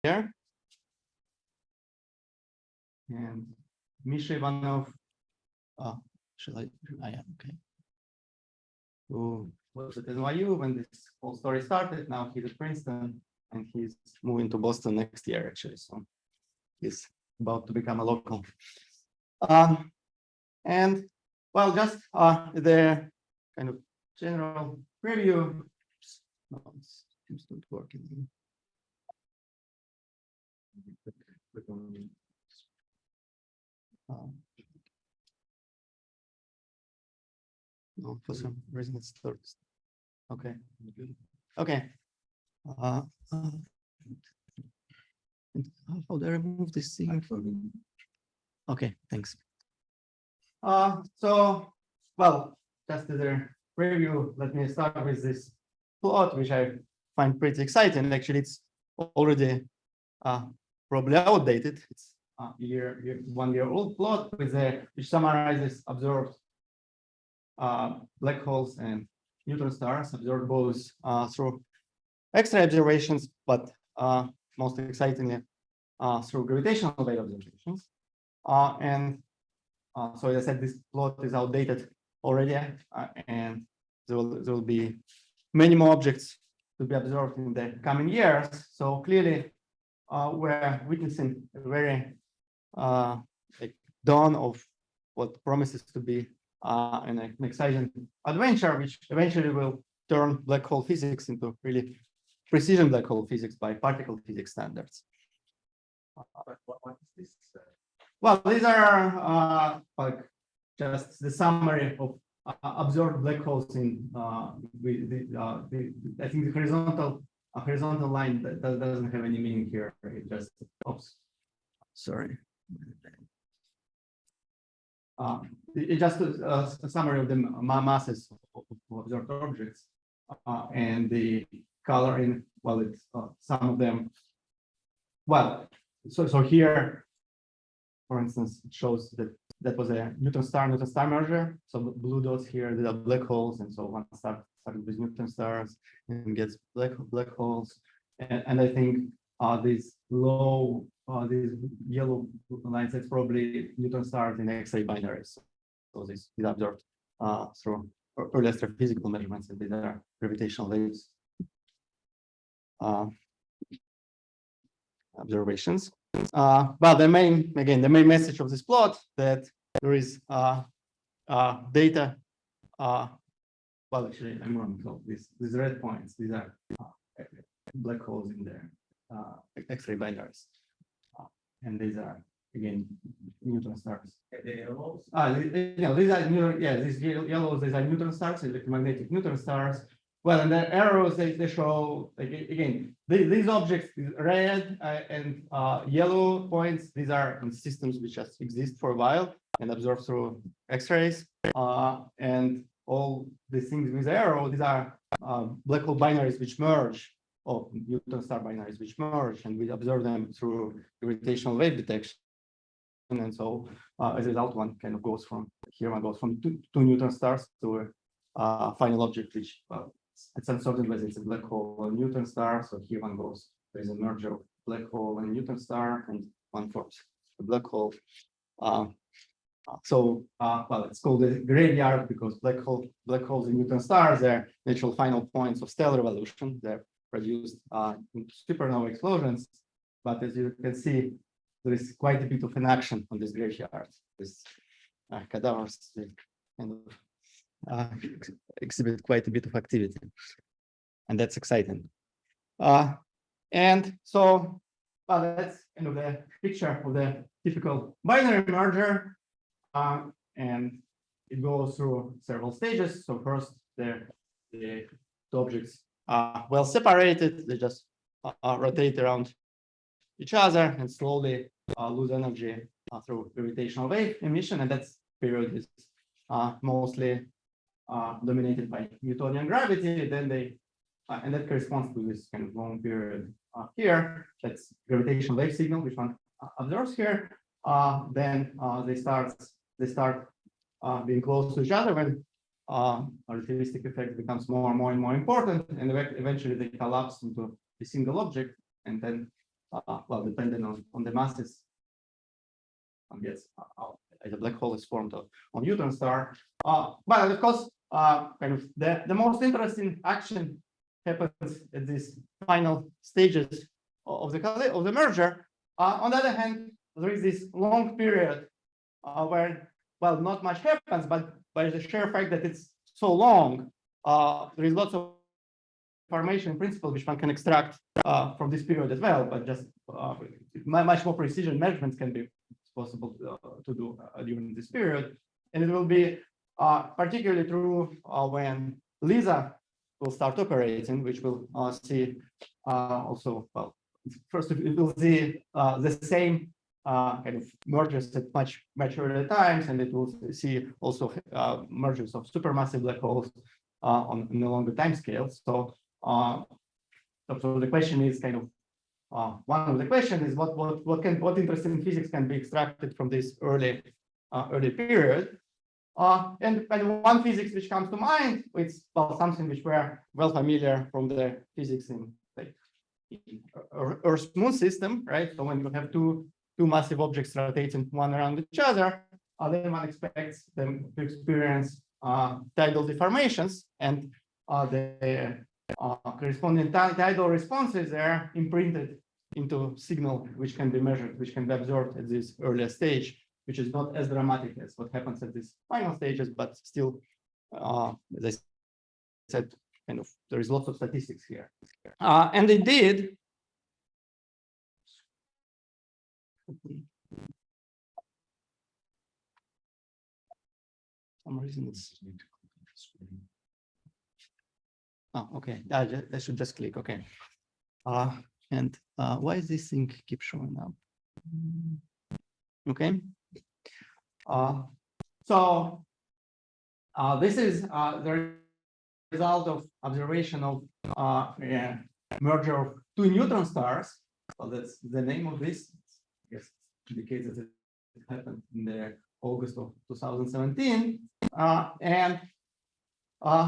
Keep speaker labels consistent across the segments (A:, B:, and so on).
A: here. And Misha Ivanov, shall I? Yeah, okay. Who was at NYU when this whole story started. Now he's at Princeton, and he's moving to Boston next year, actually. So he's about to become a local. And well, just the kind of general preview. No, it's not working. No, for some reason it starts. Okay. Okay. How do I remove this thing? Okay, thanks. So, well, just as a preview, let me start with this plot, which I find pretty exciting. Actually, it's already probably outdated. It's a 1 year old plot with which summarizes observed black holes and neutron stars observed both through X-ray observations, but most excitingly through gravitational wave observations. So as I said, this plot is outdated already, and there will be many more objects to be observed in the coming years. So clearly, we're witnessing a very like dawn of what promises to be an exciting adventure, which eventually will turn black hole physics into really precision black hole physics by particle physics standards. What is this? Well, these are like just the summary of observed black holes in I think the horizontal line that doesn't have any meaning here. It just oops, sorry. It's just a summary of the masses of observed objects, and the color in, well, it's some of them. Well, so here, for instance, it shows that that was a neutron star merger. So blue dots here, they are black holes, and so one started with neutron stars and gets black holes. And I think these yellow lines, that's probably neutron stars in X-ray binaries. So these are observed through early astrophysical measurements, and these are gravitational waves observations. Well, the main message of this plot that there is data. Well, actually, I'm wrong. So these red points, these are black holes in the X-ray binaries, and these are again neutron stars. The yellows? These are these yellows. These are neutron stars, electromagnetic neutron stars. Well, and the arrows they show again these objects, red and yellow points. These are in systems which just exist for a while and observed through X-rays. And all these things with arrow, these are black hole binaries which merge, or neutron star binaries which merge, and we observe them through gravitational wave detection. And so, as a result, one kind of goes from two neutron stars to a final object which, well, it's uncertain whether it's a black hole or a neutron star. So here one goes, there's a merger of black hole and neutron star, and one forms a black hole. Well, it's called the graveyard because black holes and neutron stars are natural final points of stellar evolution. They're produced in supernova explosions. But as you can see, there is quite a bit of inaction on this graveyard. This cadavers kind of exhibit quite a bit of activity, and that's exciting. And so, well, that's kind of the picture of the typical binary merger, and it goes through several stages. So first, the objects are well separated; they just rotate around each other and slowly lose energy through gravitational wave emission, and that period is mostly dominated by Newtonian gravity. Then and that corresponds to this kind of long period here. That's gravitational wave signal, which one observes here. Then they start being close to each other when relativistic effect becomes more and more important, and eventually they collapse into a single object, and then well, depending on the masses, I guess, as a black hole is formed on neutron star. But of course, kind of the most interesting action happens at these final stages of the merger. On the other hand, there is this long period where, well, not much happens, but by the sheer fact that it's so long, there is lots of information in principle which one can extract from this period as well, but just much more precision measurements can be possible to do during this period. And it will be particularly true when Lisa will start operating, which we'll see also, well, first it will see the same kind of mergers at much earlier times, and it will see also mergers of supermassive black holes on a longer time scale. So, so the question is kind of one of the questions is what interesting physics can be extracted from this early period. And one physics which comes to mind, it's something which we're well familiar from the physics in like Earth Moon system, right? So when you have two massive objects rotating one around each other, then one expects them to experience tidal deformations, and the corresponding tidal responses are imprinted into signal which can be measured, which can be observed at this earlier stage, which is not as dramatic as what happens at these final stages, but still, as I said, kind of there is lots of statistics here. And indeed, some reason it's. Oh, okay. I should just click. Okay. And why is this thing keep showing up? Okay. So this is the result of observation of merger of two neutron stars. So that's the name of this. I guess it indicates that it happened in the August of 2017. And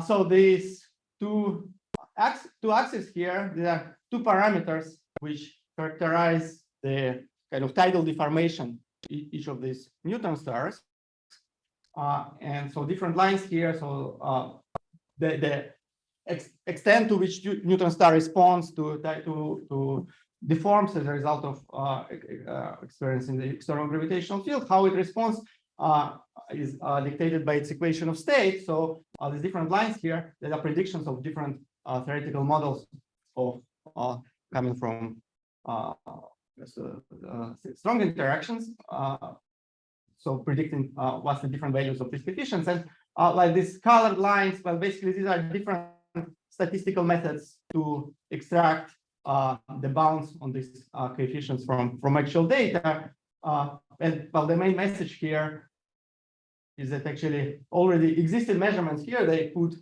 A: so these two axes here, there are two parameters which characterize the kind of tidal deformation each of these neutron stars. And so different lines here. So the extent to which neutron star responds to deforms as a result of experiencing the external gravitational field, how it responds is dictated by its equation of state. So these different lines here, there are predictions of different theoretical models of coming from strong interactions. So predicting what's the different values of these coefficients, and like these colored lines, well, basically these are different statistical methods to extract the bounds on these coefficients from actual data. And well, the main message here is that actually already existing measurements here, they put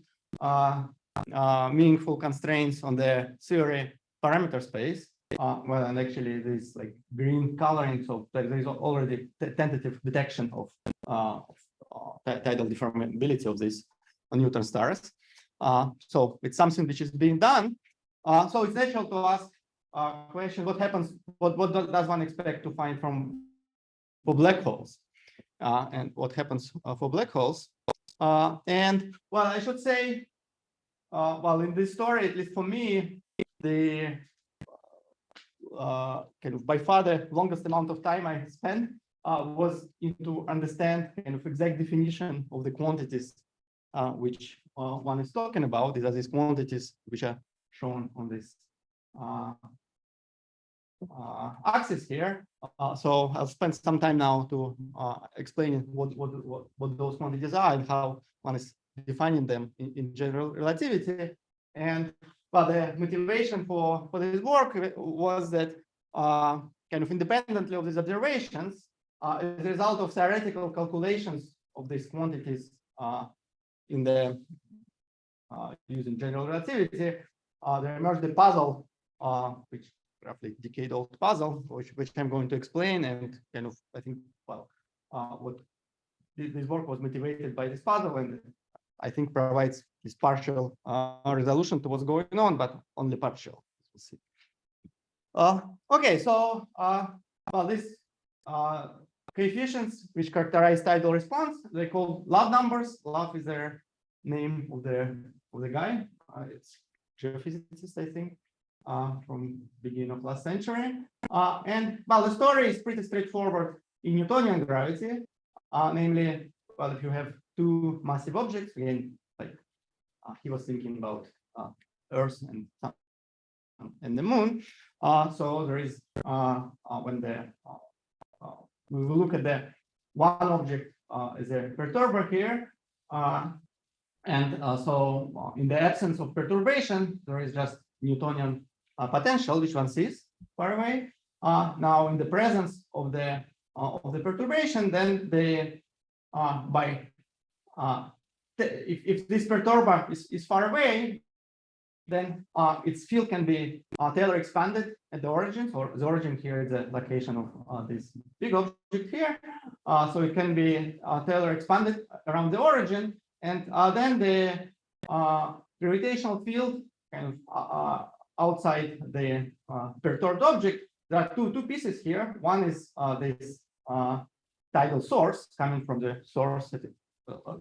A: meaningful constraints on the theory parameter space. Well, and actually this like green coloring, so there is already tentative detection of tidal deformability of these neutron stars. So it's something which is being done. So it's natural to ask a question: what happens? What does one expect to find for black holes? And what happens for black holes? And well, I should say, well, in this story, at least for me, the kind of by far the longest amount of time I spent was to understand kind of exact definition of the quantities which one is talking about. These are these quantities which are shown on this axis here. So I'll spend some time now to explain what those quantities are and how one is defining them in general relativity. And well, the motivation for this work was that kind of independently of these observations, as a result of theoretical calculations of these quantities in the using general relativity, there emerged a puzzle, which roughly decade-old puzzle, which I'm going to explain, and kind of I think well, what this work was motivated by this puzzle, and I think provides this partial resolution to what's going on, but only partial. We'll see. Okay, so well, these coefficients which characterize tidal response, they call love numbers. Love is their name of the guy. It's geophysicist, I think, from beginning of last century. And well, the story is pretty straightforward in Newtonian gravity. Namely, well, if you have two massive objects, again, like he was thinking about Earth and Sun and the Moon. So there is when we will look at the one object as a perturber here, and so in the absence of perturbation, there is just Newtonian potential, which one sees far away. Now, in the presence of the perturbation, then the if this perturber is far away, then its field can be Taylor expanded at the origin. So the origin here is the location of this big object here. So it can be Taylor expanded around the origin, and then the gravitational field kind of outside the perturbed object. There are two pieces here. One is this tidal source coming from the source that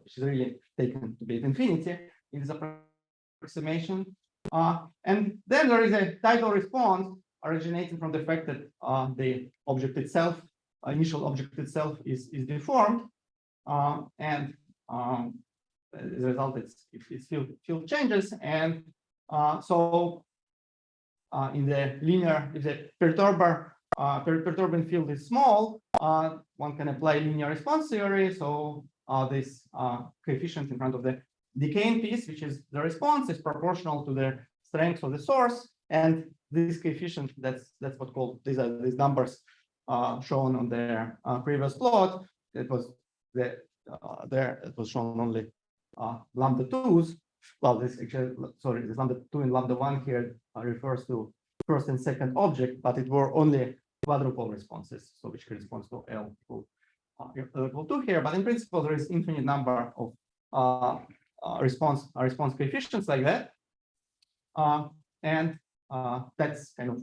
A: which is really taken to be at infinity in this approximation. And then there is a tidal response originating from the fact that the object itself, initial object itself, is deformed, and as a result, its field changes. And so in the linear, if the perturbing field is small, one can apply linear response theory. So this coefficient in front of the decaying piece, which is the response, is proportional to the strength of the source, and this coefficient, that's what called these numbers shown on their previous plot. It was there it was shown only lambda 2s. Well, this actually, sorry, this lambda 2 and lambda 1 here refers to first and second object, but it were only quadruple responses, so which corresponds to L equal to here. But in principle, there is infinite number of response coefficients like that, and that's kind of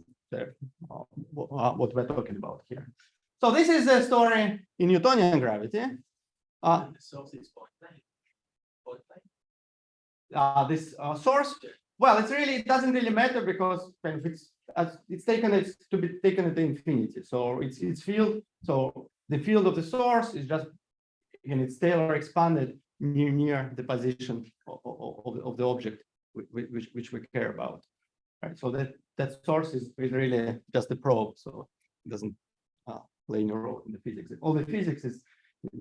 A: what we're talking about here. So this is the story in Newtonian gravity. This source, well, it doesn't really matter because kind of it's taken to be taken at the infinity. So its field. So the field of the source is just, again, it's Taylor expanded near the position of the object which we care about, right? So that source is really just a probe, so it doesn't play any role in the physics. All the physics is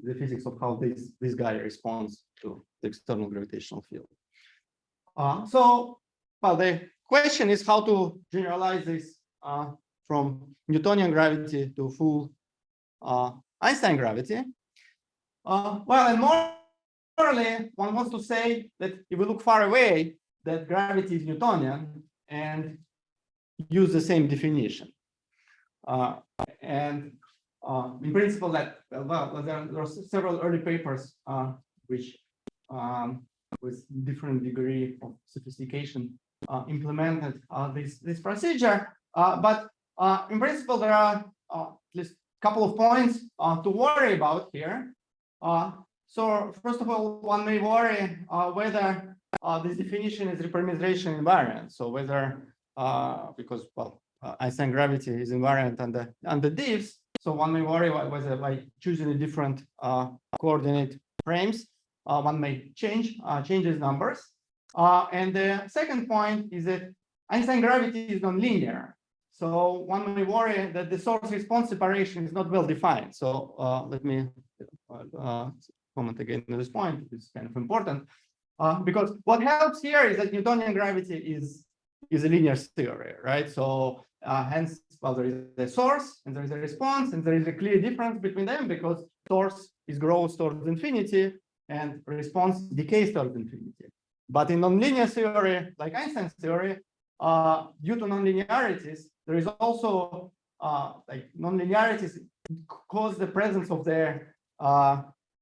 A: the physics of how this guy responds to the external gravitational field. So, well, the question is how to generalize this from Newtonian gravity to full Einstein gravity. Well, and morally, one wants to say that if we look far away, that gravity is Newtonian and use the same definition. And in principle, that well, there are several early papers which, with different degree of sophistication, implemented this procedure. But in principle, there are at least a couple of points to worry about here. So first of all, one may worry whether this definition is reparameterization invariant. So whether because well, Einstein gravity is invariant under divs, so one may worry whether by choosing a different coordinate frames, one may change these numbers. And the second point is that Einstein gravity is nonlinear. So one may worry that the source response separation is not well defined. So let me comment again on this point. It's kind of important because what helps here is that Newtonian gravity is a linear theory, right? So hence, well, there is a source and there is a response, and there is a clear difference between them because source is grows towards infinity and response decays towards infinity. But in nonlinear theory, like Einstein's theory, due to nonlinearities, there is also like nonlinearities cause the presence of their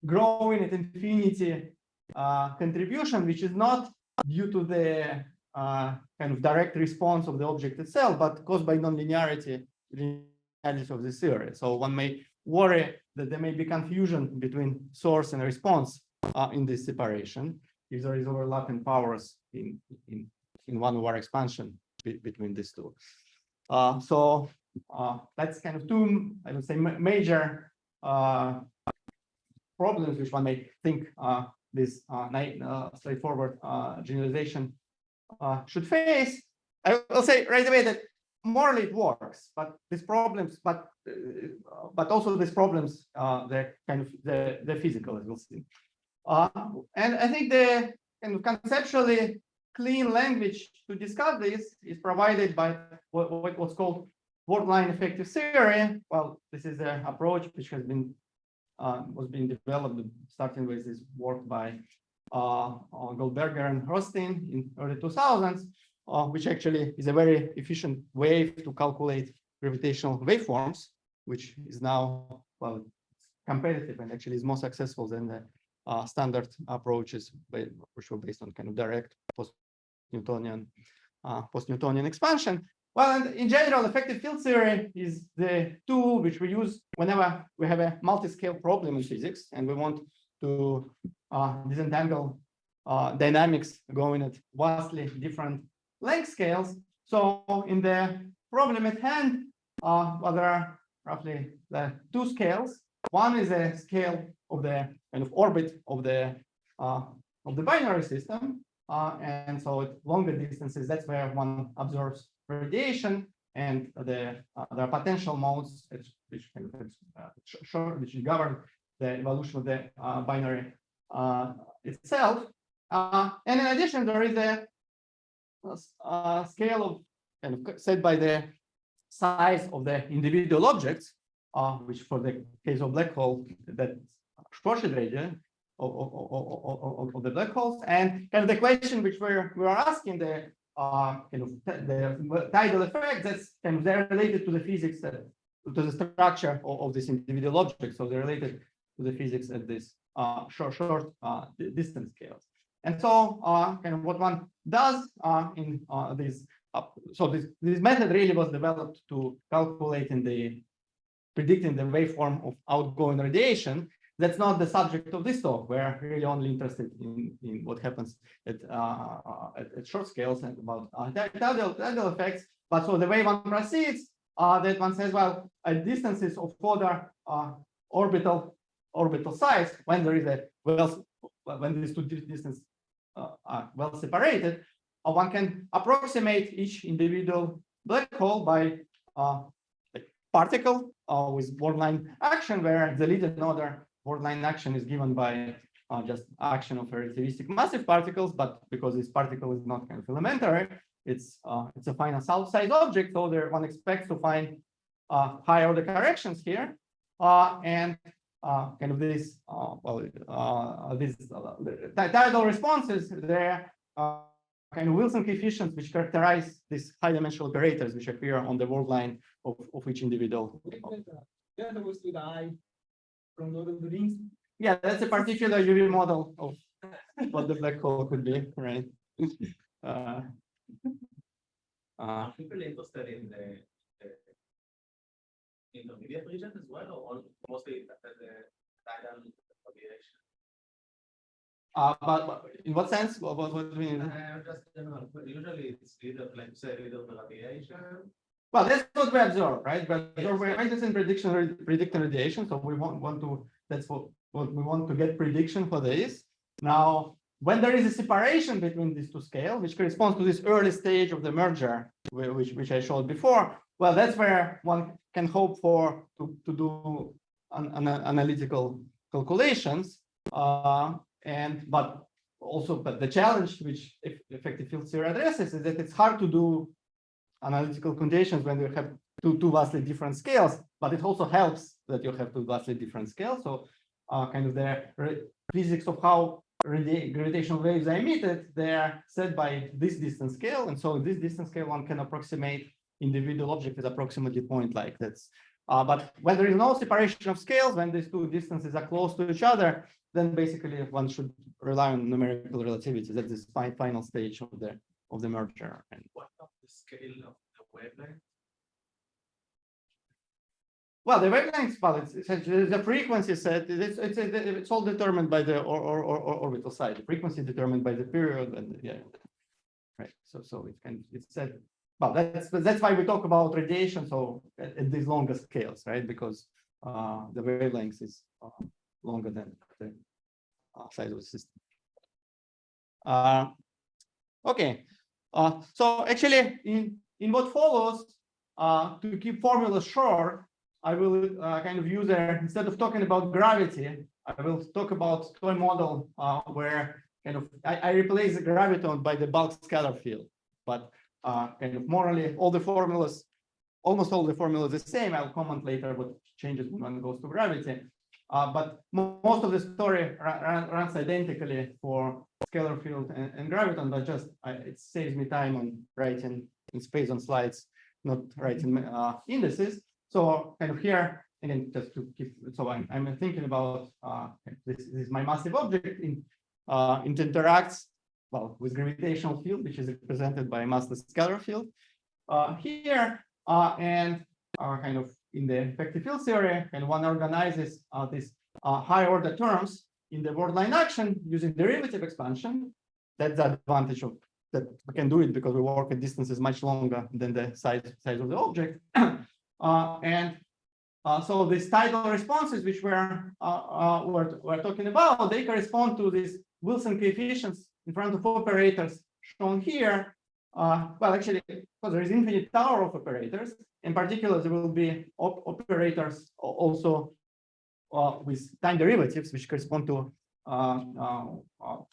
A: growing at infinity contribution, which is not due to the kind of direct response of the object itself, but caused by nonlinearity of the theory. So one may worry that there may be confusion between source and response in this separation if there is overlap in powers in 1-over expansion between these two. So that's kind of two, I would say, major problems which one may think this straightforward generalization should face. I will say right away that morally it works, but these problems, but also these problems, they're kind of the physical, as we'll see. And I think the kind of conceptually clean language to discuss this is provided by what's called word line effective theory. Well, this is an approach which has been was being developed, starting with this work by Goldberger and Rothstein in early 2000s, which actually is a very efficient way to calculate gravitational waveforms, which is now, well, competitive and actually is more successful than the standard approaches, which were based on kind of direct post-Newtonian expansion. Well, and in general, effective field theory is the tool which we use whenever we have a multi-scale problem in physics and we want to disentangle dynamics going at vastly different length scales. So in the problem at hand, well, there are roughly two scales. One is a scale of the kind of orbit of the binary system, and so at longer distances, that's where one observes radiation, and there are potential modes which govern the evolution of the binary itself. And in addition, there is a scale of kind of set by the size of the individual objects, which for the case of black hole, that's Schwarzschild radius of the black holes, and kind of the question which we are asking, the kind of the tidal effect, that's kind of they're related to the physics, to the structure of this individual object. So they're related to the physics at this short distance scales. And so kind of what one does in this, so this method really was developed to calculate predicting the waveform of outgoing radiation. That's not the subject of this talk. We're really only interested in what happens at short scales and about tidal effects. But so the way one proceeds, that one says, well, at distances of further orbital size, when there is when these two distances are well separated, one can approximate each individual black hole by particle with word line action, where the leading order word line action is given by just action of relativistic massive particles, but because this particle is not kind of elementary, it's a finite size object, so there one expects to find higher order corrections here, and kind of this tidal responses, there kind of Wilson coefficients which characterize these high-dimensional operators which appear on the word line of each individual. Yeah, that's a particular UV model of what the black hole could be, right?
B: People interested in the intermediate region as well, or mostly the tidal radiation?
A: But in what sense? What do you mean?
B: Just general. Usually it's either, like you said, either the radiation.
A: Well, that's what we observe, right? But we're interested in predicting radiation, so we want to. That's what we want to get prediction for this. Now, when there is a separation between these two scales, which corresponds to this early stage of the merger, which I showed before, well, that's where one can hope for to do analytical calculations. But the challenge which effective field theory addresses is that it's hard to do analytical conditions when you have two vastly different scales, but it also helps that you have two vastly different scales. So kind of the physics of how gravitational waves are emitted, they're set by this distance scale. And so in this distance scale, one can approximate individual object at approximately point like that's. But when there is no separation of scales, when these two distances are close to each other, then basically one should rely on numerical relativity. That's this final stage of the merger. And
B: What of the scale of the wavelength?
A: well, the wavelengths, well, it's essentially the frequency set. It's all determined by the orbital side. The frequency determined by the period, and yeah, right. So it's said. Well, that's why we talk about radiation. So at these longer scales, right? Because the wavelength is longer than the size of the system. Okay. So actually, in what follows, to keep formulas short, I will kind of use instead of talking about gravity, I will talk about toy model where kind of I replace the graviton by the bulk scalar field, but kind of morally all the formulas, almost all the formulas the same. I'll comment later what changes when it goes to gravity. But most of the story runs identically for scalar field and graviton, but just it saves me time on writing in space on slides, not writing indices. So kind of here again, just to keep. So I'm thinking about this is my massive object it interacts well with gravitational field, which is represented by a massless scalar field here, and kind of in the effective field theory, and one organizes these higher order terms in the word line action using derivative expansion. That's the advantage of that we can do it because we work at distances much longer than the size of the object. So these tidal responses, which we're talking about, they correspond to these Wilson coefficients in front of operators shown here. Well, actually, because there is infinite tower of operators. In particular, there will be operators also with time derivatives, which correspond to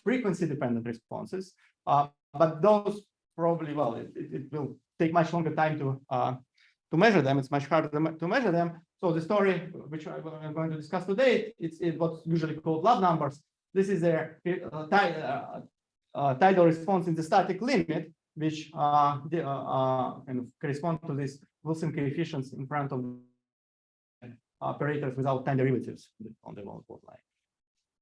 A: frequency-dependent responses. But those probably, well, it will take much longer time to measure them. It's much harder to measure them. So the story, which I'm going to discuss today, it's what's usually called lab numbers. This is a tidal response in the static limit, which kind of correspond to these Wilson coefficients in front of operators without time derivatives on the word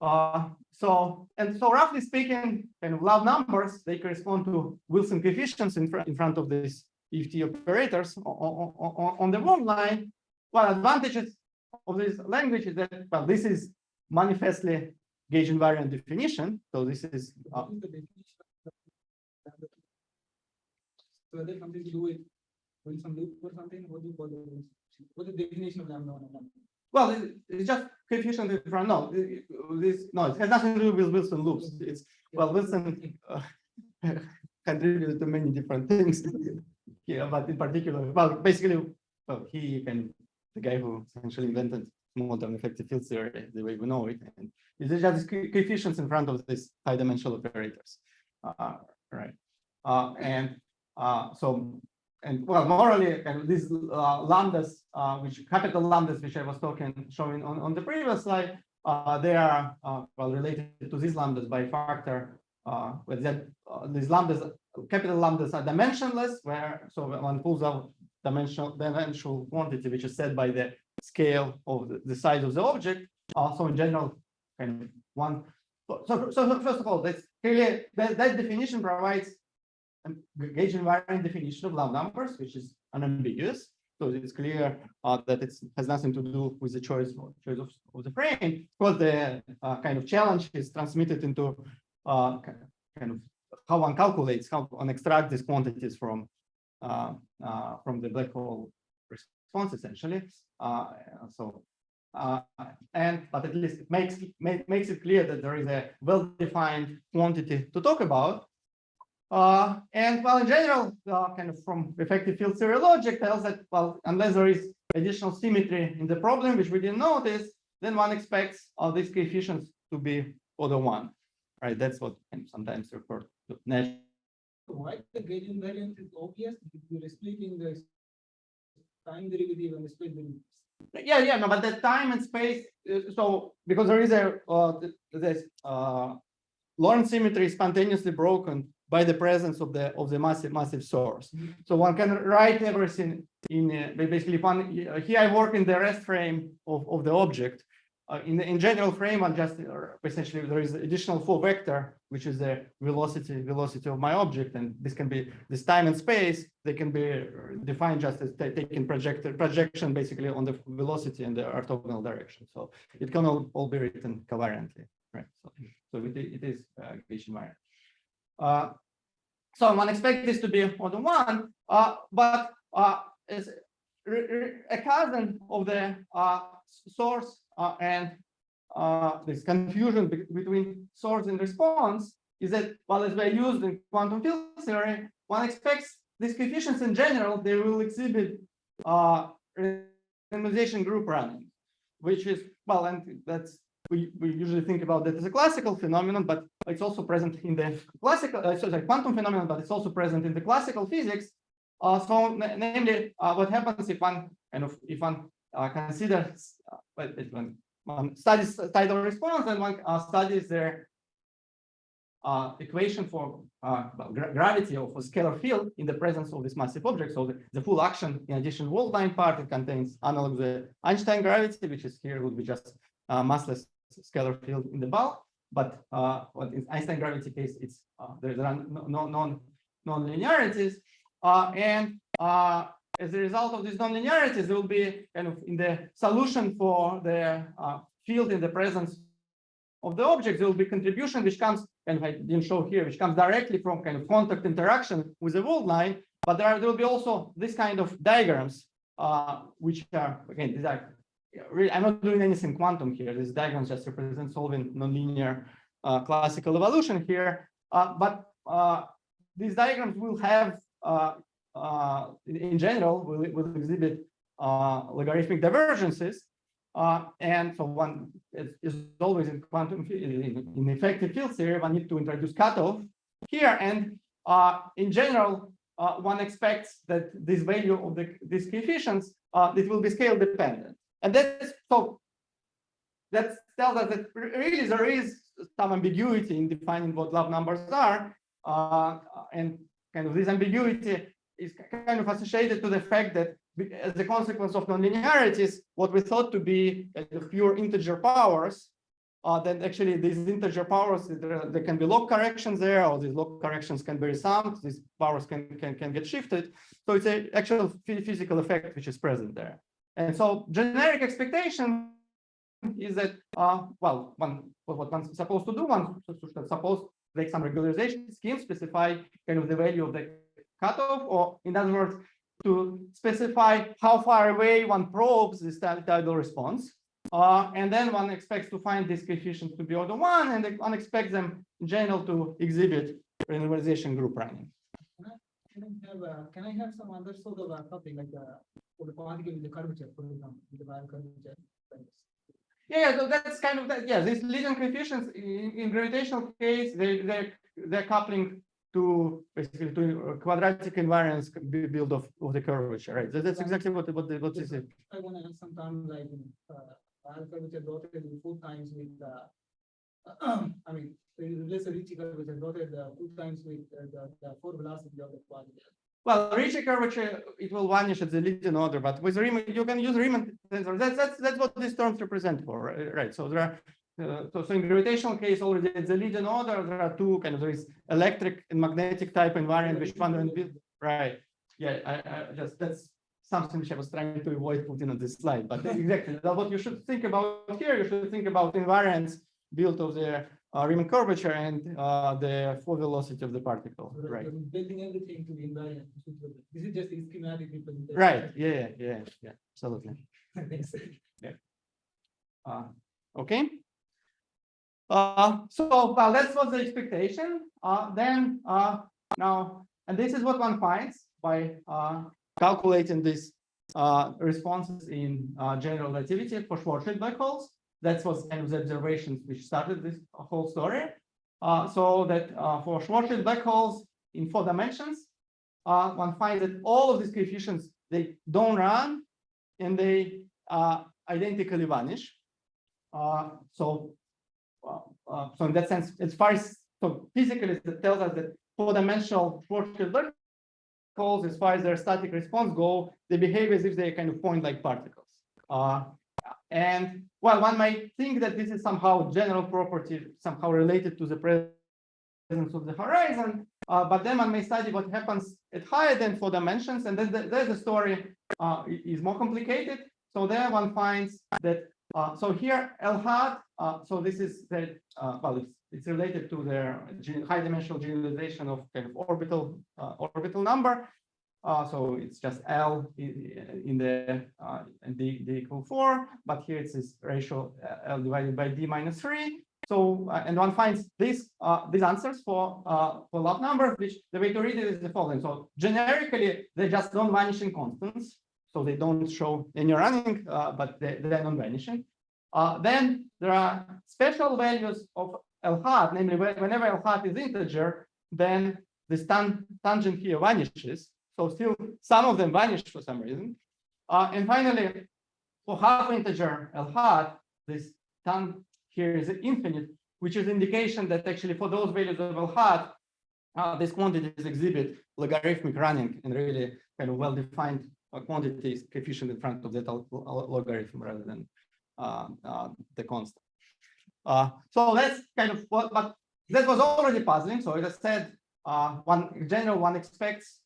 A: line. So roughly speaking, kind of lab numbers, they correspond to Wilson coefficients in front of these EFT operators on the word line. Well, advantages of this language is that, well, this is manifestly gauge invariant definition. So this is
C: so there's something to do with Wilson loop or something. What do you call it? What's the definition of lambda?
A: Well, it's just coefficient in front. No, it has nothing to do with Wilson loops. It's well, Wilson contributed to many different things. Yeah, but in particular, well, basically, well, he can the guy who essentially invented modern effective field theory the way we know it, and it's just coefficients in front of these high-dimensional operators, right? And well, morally, and these lambdas, which capital lambdas, which I was showing on the previous slide, they are well related to these lambdas by factor. With that, these lambdas, capital lambdas, are dimensionless. So one pulls out dimensional quantity, which is set by the scale of the size of the object. So in general, kind of one. So first of all, that's clearly that definition provides a gauge invariant definition of lab numbers, which is unambiguous. So it's clear that it has nothing to do with the choice of the frame, because the kind of challenge is transmitted into kind of how one calculates, how one extracts these quantities from the black hole response, essentially. But at least it makes it clear that there is a well-defined quantity to talk about. And well, in general, kind of from effective field theory logic tells that, well, unless there is additional symmetry in the problem, which we didn't notice, then one expects these coefficients to be order 1, right? That's what sometimes referred to natural.
C: Why the gauge invariance is obvious? You're splitting the time derivative and the space derivative.
A: Yeah, no, but the time and space. So because there is this Lorentz symmetry is spontaneously broken by the presence of the massive source. So one can write everything in basically here I work in the rest frame of the object, in general frame, one just essentially there is additional flow vector, which is the velocity of my object, and this can be this time and space. They can be defined just as taking projection basically on the velocity and the orthogonal direction. So it can all be written covariantly, right? So it is Gaussian invariant. So one expects this to be order 1, but as a cousin of the source and this confusion between source and response is that, well, as we're used in quantum field theory, one expects these coefficients in general, they will exhibit randomization group running, which is, well, and that's, we usually think about that as a classical phenomenon, but it's also present in the classical, quantum phenomenon, but it's also present in the classical physics. Namely, what happens if one considers when one studies tidal response and one studies their equation for gravity of a scalar field in the presence of this massive object. So the full action, in addition, world line part, it contains analog to the Einstein gravity, which is here would be just massless scalar field in the bulk. But in Einstein gravity case, it's there are non-linearities. As a result of these nonlinearities, there will be kind of in the solution for the field in the presence of the object, there will be contribution which comes, and I didn't show here, which comes directly from kind of contact interaction with the world line. But there will be also this kind of diagrams, which are, again, these are really, I'm not doing anything quantum here. These diagrams just represent solving nonlinear classical evolution here. But these diagrams will have in general, will exhibit logarithmic divergences. And so one is always in quantum, in effective field theory, one needs to introduce cutoff here. And in general, one expects that this value of these coefficients, it will be scale dependent. And that's, so that tells us that really there is some ambiguity in defining what love numbers are. And kind of this ambiguity is kind of associated to the fact that as a consequence of nonlinearities, what we thought to be kind of pure integer powers, then actually these integer powers, there can be log corrections there, or these log corrections can be resummed, these powers can get shifted. So it's an actual physical effect which is present there. And so generic expectation is that, well, what one's supposed to do, one suppose make some regularization scheme, specify kind of the value of the cutoff, or in other words, to specify how far away one probes this tidal response. And then one expects to find these coefficients to be order 1, and one expects them in general to exhibit randomization group running.
C: Can I have some other sort of topic, like for the particle in the curvature, for example, in the Weyl curvature?
A: Yeah, so that's kind of that. Yeah, these leading coefficients in gravitational case, they're coupling to basically to quadratic invariance build of the curvature, right? So that's exactly what is it.
C: I want to ask sometimes like Weyl curvature dotted with 4 times with I mean, lesser Ricci curvature dotted 2 times with the 4 velocity of the particle.
A: Well, Ricci curvature, it will vanish at the leading order, but with Riemann, you can use Riemann tensor. That's what these terms represent for, right? So there are so in gravitational case already at the leading order, there are 2 kind of, there is electric and magnetic type invariant, which one will be right. Yeah, I just, that's something which I was trying to avoid putting on this slide, but exactly what you should think about here. You should think about invariance built of the Riemann curvature and the full velocity of the particle, right?
C: Building everything to the invariant. This is just a schematic representation.
A: Right. Yeah. Absolutely. Yeah. Okay. So well, that was the expectation. Then now, and this is what one finds by calculating these responses in general relativity for Schwarzschild black holes. That was kind of the observations which started this whole story. So that for Schwarzschild black holes in 4 dimensions, one finds that all of these coefficients, they don't run and they identically vanish. So in that sense, as far as so physically, it tells us that 4-dimensional Schwarzschild black holes, as far as their static response go, they behave as if they kind of point like particles. And well, one might think that this is somehow general property, somehow related to the presence of the horizon, but then one may study what happens at higher than 4 dimensions, and then there's the story is more complicated. So there one finds that so here L hat, so this is the well, it's related to their high dimensional generalization of kind of orbital number. So it's just L in the D equal 4, but here it's this ratio L divided by D minus 3. So and one finds these answers for log numbers, which the way to read it is the following. So generically, they're just non-vanishing constants. So they don't show any running, but they're non-vanishing. Then there are special values of L hat, namely whenever L hat is integer, then this tangent here vanishes. So still some of them vanish for some reason. And finally, for half integer L hat, this tan here is infinite, which is indication that actually for those values of L hat, these quantities exhibit logarithmic running and really kind of well-defined quantities coefficient in front of that logarithm rather than the constant. So that's kind of what, but that was already puzzling. So as I said, in general, one expects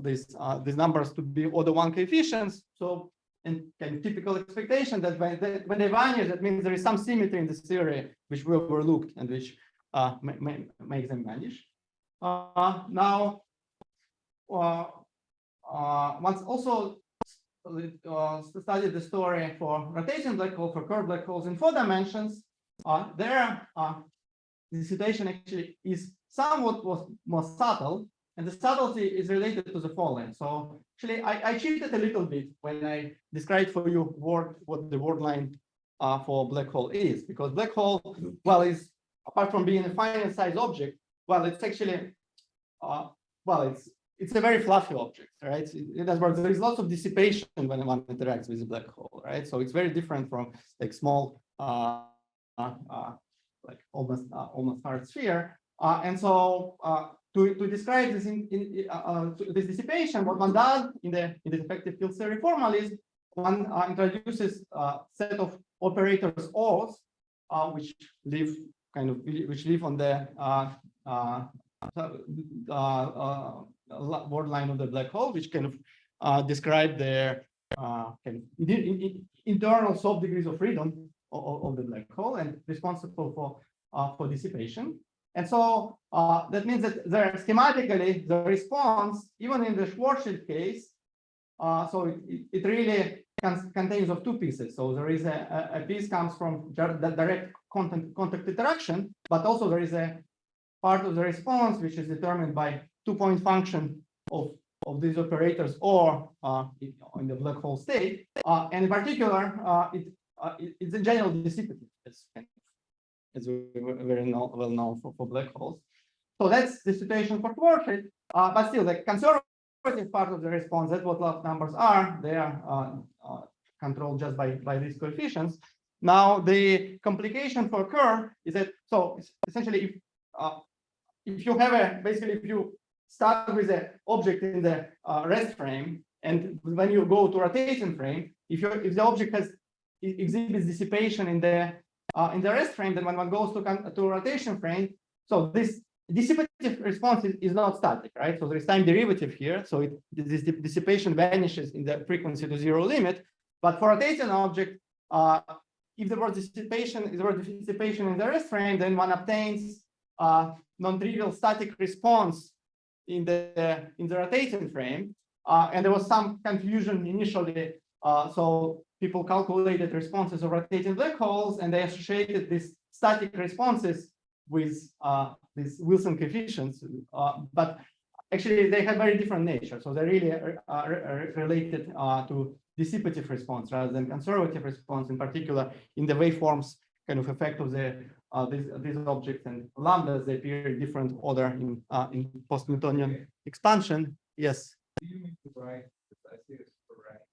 A: these numbers to be order 1 coefficients. So in kind of typical expectation that when they vanish, that means there is some symmetry in this theory which we overlooked and which makes them vanish. Now, once also studied the story for rotating black hole, for curved black holes in 4 dimensions, there the situation actually is somewhat more subtle, and the subtlety is related to the following. So actually, I cheated a little bit when I described for you what the word line for black hole is, because black hole, well, is apart from being a finite size object, well, it's actually it's a very fluffy object, right? In other words, there is lots of dissipation when one interacts with a black hole, right? So it's very different from like small, like almost hard sphere. And so to describe this this dissipation, what one does in the effective field theory formalism, one introduces a set of operators O's, which live on the word line of the black hole, which kind of describe their kind of internal soft degrees of freedom of the black hole and responsible for dissipation. And so that means that schematically the response, even in the Schwarzschild case, so it really contains of 2 pieces. So there is a piece comes from the direct contact interaction, but also there is a part of the response which is determined by 2-point function of these operators or in the black hole state. And in particular, it's a general dissipative, as we very well known for black holes. So that's the situation for Schwarzschild. But still, the conservative part of the response, that's what log numbers are. They are controlled just by these coefficients. Now, the complication for Kerr is that, so essentially, if you have basically, if you start with an object in the rest frame, and when you go to rotation frame, if the object exhibits dissipation in the rest frame, then when one goes to rotation frame, so this dissipative response is not static, right? So there is time derivative here, so this dissipation vanishes in the frequency to 0 limit. But for rotating object, if there was dissipation in the rest frame, then one obtains non-trivial static response in the rotating frame. And there was some confusion initially. So people calculated responses of rotating black holes, and they associated these static responses with these Wilson coefficients. But actually, they have very different nature. So they're really related to dissipative response rather than conservative response, in particular in the waveforms kind of effect of these objects and lambdas. They appear in different order in post-Newtonian expansion. Yes.
B: Do you mean to write? I see it's right.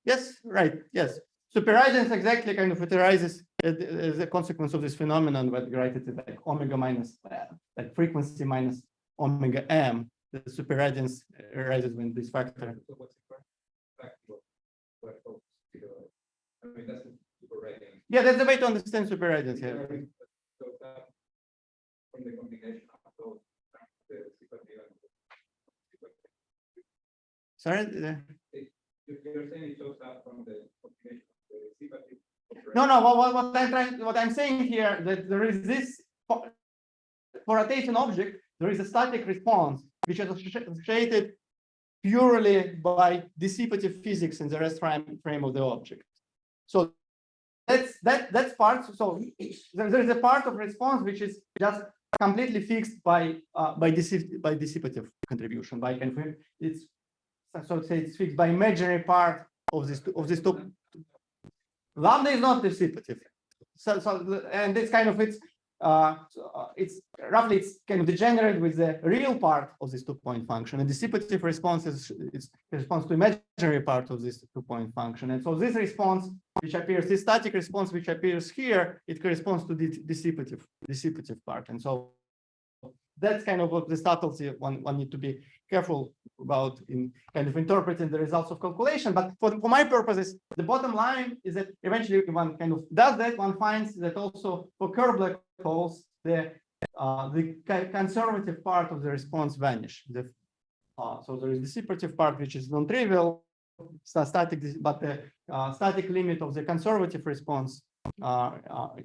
A: Yes, right. Yes. Superrizing exactly kind of it arises as a consequence of this phenomenon, but we write it like omega minus like frequency minus omega m. The superradiance arises when this factor.
B: So what's the correct factor?
D: mean, that's the super radiance.
A: Yeah, that's the way to understand super radiance here.
D: So that from the combination of those, the sympathy and
A: Sorry.
D: you're saying it shows up from the combination of the sympathy.
A: No, no. What I'm saying here that there is this for rotation object, there is a static response which is associated purely by dissipative physics in the rest frame of the object. So that's part. So there is a part of response which is just completely fixed by dissipative contribution. By it's so to say it's fixed by imaginary part of this two. Lambda is not dissipative. And it's kind of it's roughly it's kind of degenerate with the real part of this 2-point function, and dissipative response is response to imaginary part of this 2-point function. And so this response which appears, this static response which appears here, it corresponds to the dissipative part. And so that's kind of what the subtlety one need to be careful about in kind of interpreting the results of calculation. But for my purposes, the bottom line is that eventually one kind of does that, one finds that also for Kerr black holes, the conservative part of the response vanish. So there is the dissipative part, which is non-trivial, static, but the static limit of the conservative response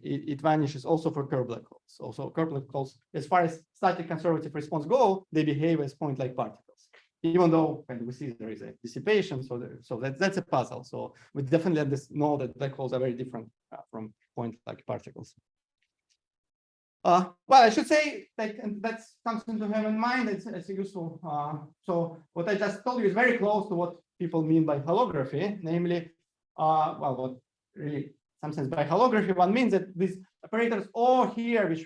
A: it vanishes also for Kerr black holes. Also, Kerr black holes, as far as static conservative response go, they behave as point-like particles, even though we see there is a dissipation. So that's a puzzle. So we definitely know that black holes are very different from point-like particles. Well, I should say that's something to have in mind. It's useful. So what I just told you is very close to what people mean by holography, namely, well, what really some sense by holography, one means that these operators all here, which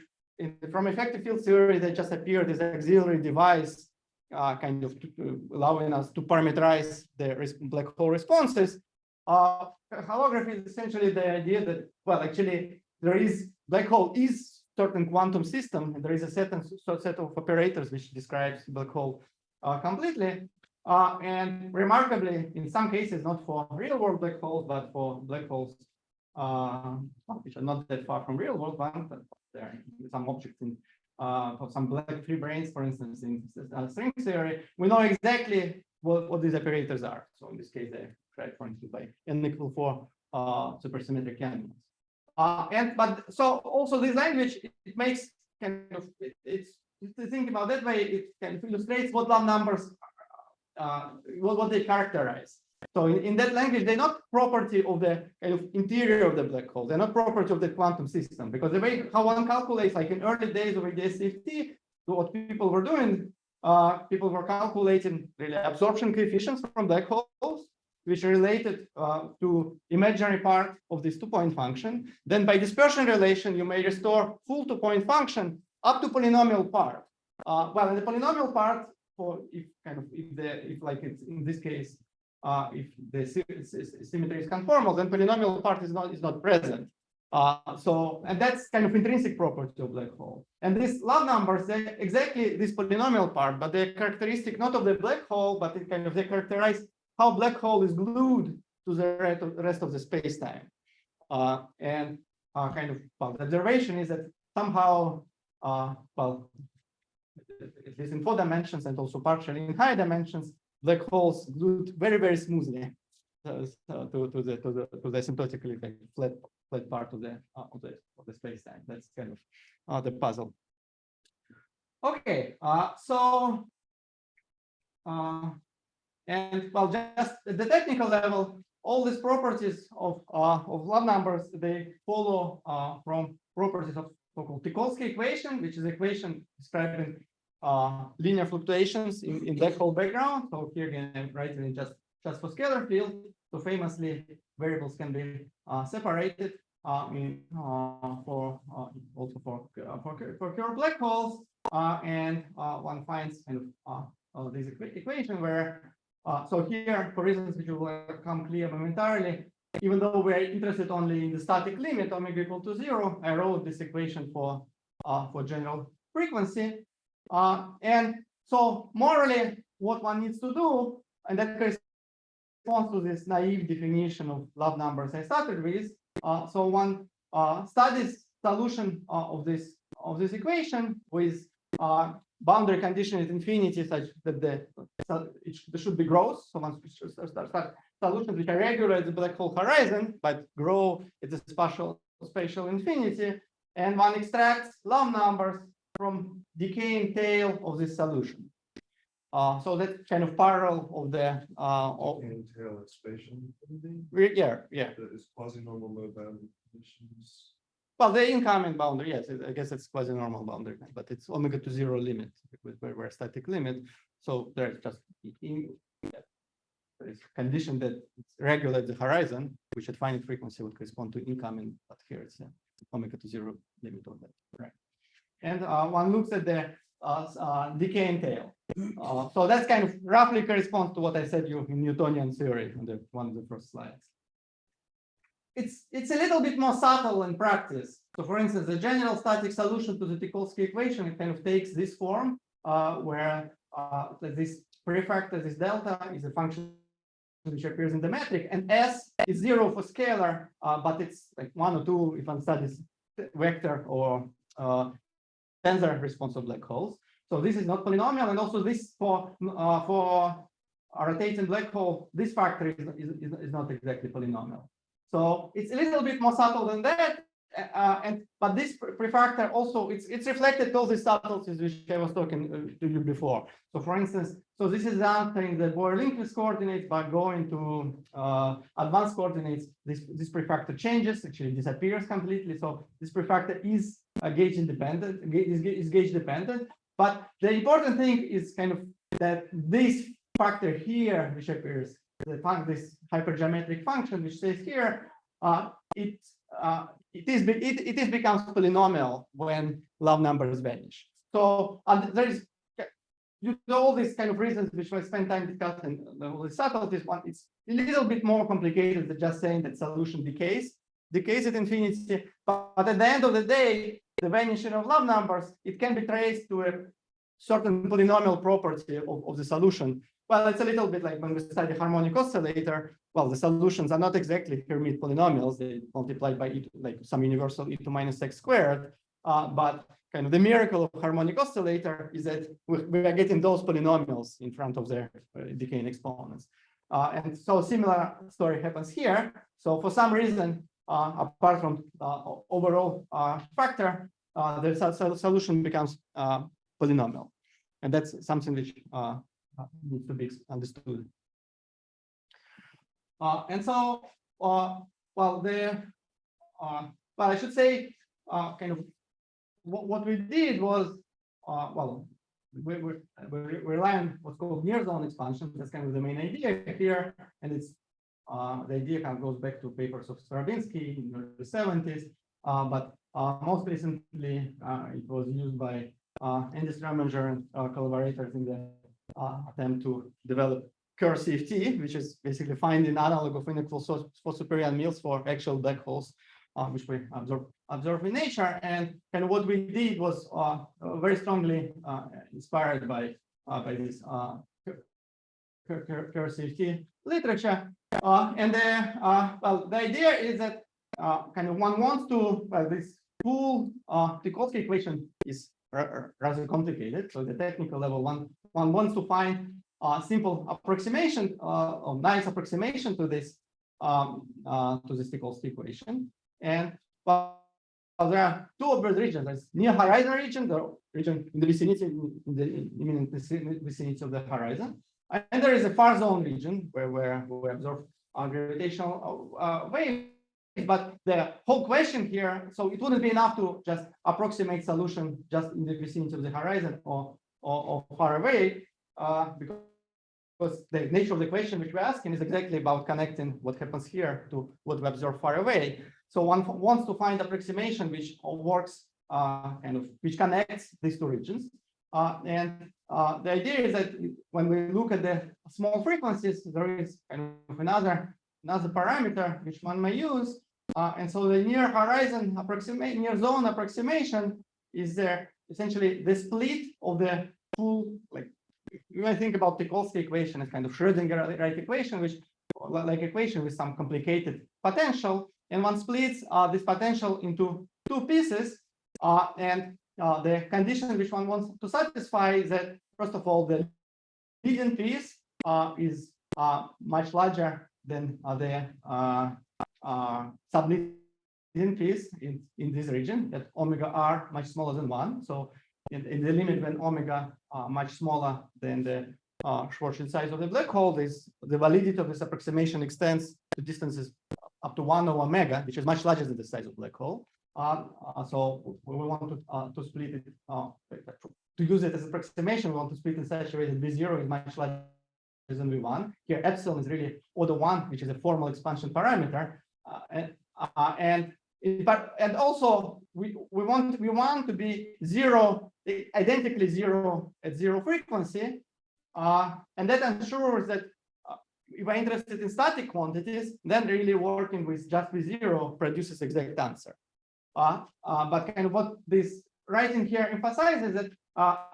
A: from effective field theory, they just appeared as an auxiliary device, kind of allowing us to parameterize the black hole responses. Holography is essentially the idea that, well, actually, there is black hole is certain quantum system, and there is a set of operators which describes black hole completely. And remarkably, in some cases, not for real-world black holes, but for black holes which are not that far from real-world ones, but there are some objects in for some black free branes, for instance, in string theory, we know exactly what these operators are. So in this case, they're described, for instance, by n=4 supersymmetric elements. But so also this language, it makes kind of it's to think about that way, it kind of illustrates what lambda numbers what they characterize. So in that language, they're not property of the kind of interior of the black hole. They're not property of the quantum system, because the way how one calculates, like in early days of the SFT, what people were doing, people were calculating really absorption coefficients from black holes, which are related to imaginary part of this 2-point function. Then by dispersion relation, you may restore full 2-point function up to polynomial part. Well, in the polynomial part, for if like it's in this case, if the symmetry is conformal, then polynomial part is not present. And that's kind of intrinsic property of black hole. And these love numbers, they exactly this polynomial part, but they're characteristic not of the black hole, but it kind of they characterize how black hole is glued to the rest of the space-time. And kind of well, the observation is that somehow, well, at least in 4 dimensions and also partially in high dimensions, black holes glued very, very smoothly to the asymptotically flat part of the space-time. That's kind of the puzzle. Okay, so and well, just at the technical level, all these properties of love numbers, they follow from properties of so-called Tikolsky equation, which is an equation describing linear fluctuations in black hole background. So here again, I'm writing it just for scalar field. So famously, variables can be separated for also for Kerr black holes, and one finds kind of this equation where so here, for reasons which will become clear momentarily, even though we're interested only in the static limit omega equal to 0, I wrote this equation for general frequency. And so morally, what one needs to do, and that corresponds to this naive definition of love numbers I started with. So one studies solution of this equation with boundary condition at infinity such that there should be growth. So one start solutions which are regular at the black hole horizon, but grow at the spatial infinity, and one extracts love numbers from decaying tail of this solution. So that's kind of parallel of the
E: Tail spatial.
A: yeah.
E: That is quasi-normal low boundary conditions.
A: Well, the incoming boundary, yes, I guess it's quasi-normal boundary, but it's omega to zero limit with where static limit. So there's just there is condition that it's regular at the horizon, which at finite frequency would correspond to incoming, but here it's omega to zero limit of that, right? And one looks at the decaying tail. So that's kind of roughly corresponds to what I said you in Newtonian theory on one of the first slides. It's a little bit more subtle in practice. So for instance, the general static solution to the Tikolsky equation, it kind of takes this form where this prefactor, this delta is a function which appears in the metric, and S is 0 for scalar, but it's like 1 or 2 if one studies vector or tensor response of black holes. So this is not polynomial, and also this for a rotating black hole, this factor is not exactly polynomial. So it's a little bit more subtle than that, but this prefactor also it's reflected all the subtleties which I was talking to you before. So for instance, so this is answering the Boyer-Lindquist coordinates by going to advanced coordinates. This prefactor changes, actually disappears completely. So this prefactor is gauge independent, is gauge dependent. But the important thing is kind of that this factor here, which appears, this hypergeometric function, which says here, it becomes polynomial when love numbers vanish. So there is all these kind of reasons which I spent time discussing all the subtleties. One, it's a little bit more complicated than just saying that solution decays at infinity. But at the end of the day, the vanishing of love numbers, it can be traced to a certain polynomial property of the solution. Well, it's a little bit like when we study harmonic oscillator. Well, the solutions are not exactly Hermite polynomials. They multiply by e to, like some universal e to minus x squared. But kind of the miracle of harmonic oscillator is that we are getting those polynomials in front of their decaying exponents. And so similar story happens here. So for some reason, apart from overall factor, the solution becomes polynomial. And that's something which needs to be understood. And so, well, I should say, kind of what we did was, well, we rely on what's called near zone expansion. That's kind of the main idea here, and it's the idea kind of goes back to papers of Stravinsky in the 70s, but most recently it was used by Andy Straminger and collaborators in the attempt to develop Kerr-CFT, which is basically finding analog of inequal Spotsoperian meals for actual black holes, which we observe in nature. And what we did was very strongly inspired by this Kerr-CFT literature. And well, the idea is that kind of one wants to, well, this full Tikolsky equation is rather complicated. So the technical level, one wants to find a simple approximation, or nice approximation to this Tikolsky equation. And well, there are two obvious regions. There's near horizon region, the region in the vicinity, in the imminent vicinity of the horizon, and there is a far zone region where we observe gravitational waves. But the whole question here, so it wouldn't be enough to just approximate solution just in the vicinity of the horizon or far away, because the nature of the question which we're asking is exactly about connecting what happens here to what we observe far away. So one wants to find approximation which works which connects these two regions. And the idea is that when we look at the small frequencies, there is kind of another parameter which one may use. And so the near horizon near zone approximation is essentially the split of the full, like you might think about the Tikolsky equation as kind of Schrödinger right equation, which like equation with some complicated potential, and one splits this potential into two pieces, and the condition which one wants to satisfy is that, first of all, the leading piece is much larger than the subleading piece in this region, that omega r much smaller than 1. So in the limit when omega much smaller than the Schwarzschild size of the black hole, is the validity of this approximation extends to distances up to 1 over omega, which is much larger than the size of black hole. So we want to split it to use it as approximation. We want to split in such a way that V0 is much larger than V1. Here, epsilon is really order 1, which is a formal expansion parameter, and also we want to be identically zero at zero frequency, and that ensures that if we're interested in static quantities, then really working with just V0 produces exact answer. But kind of what this writing here emphasizes that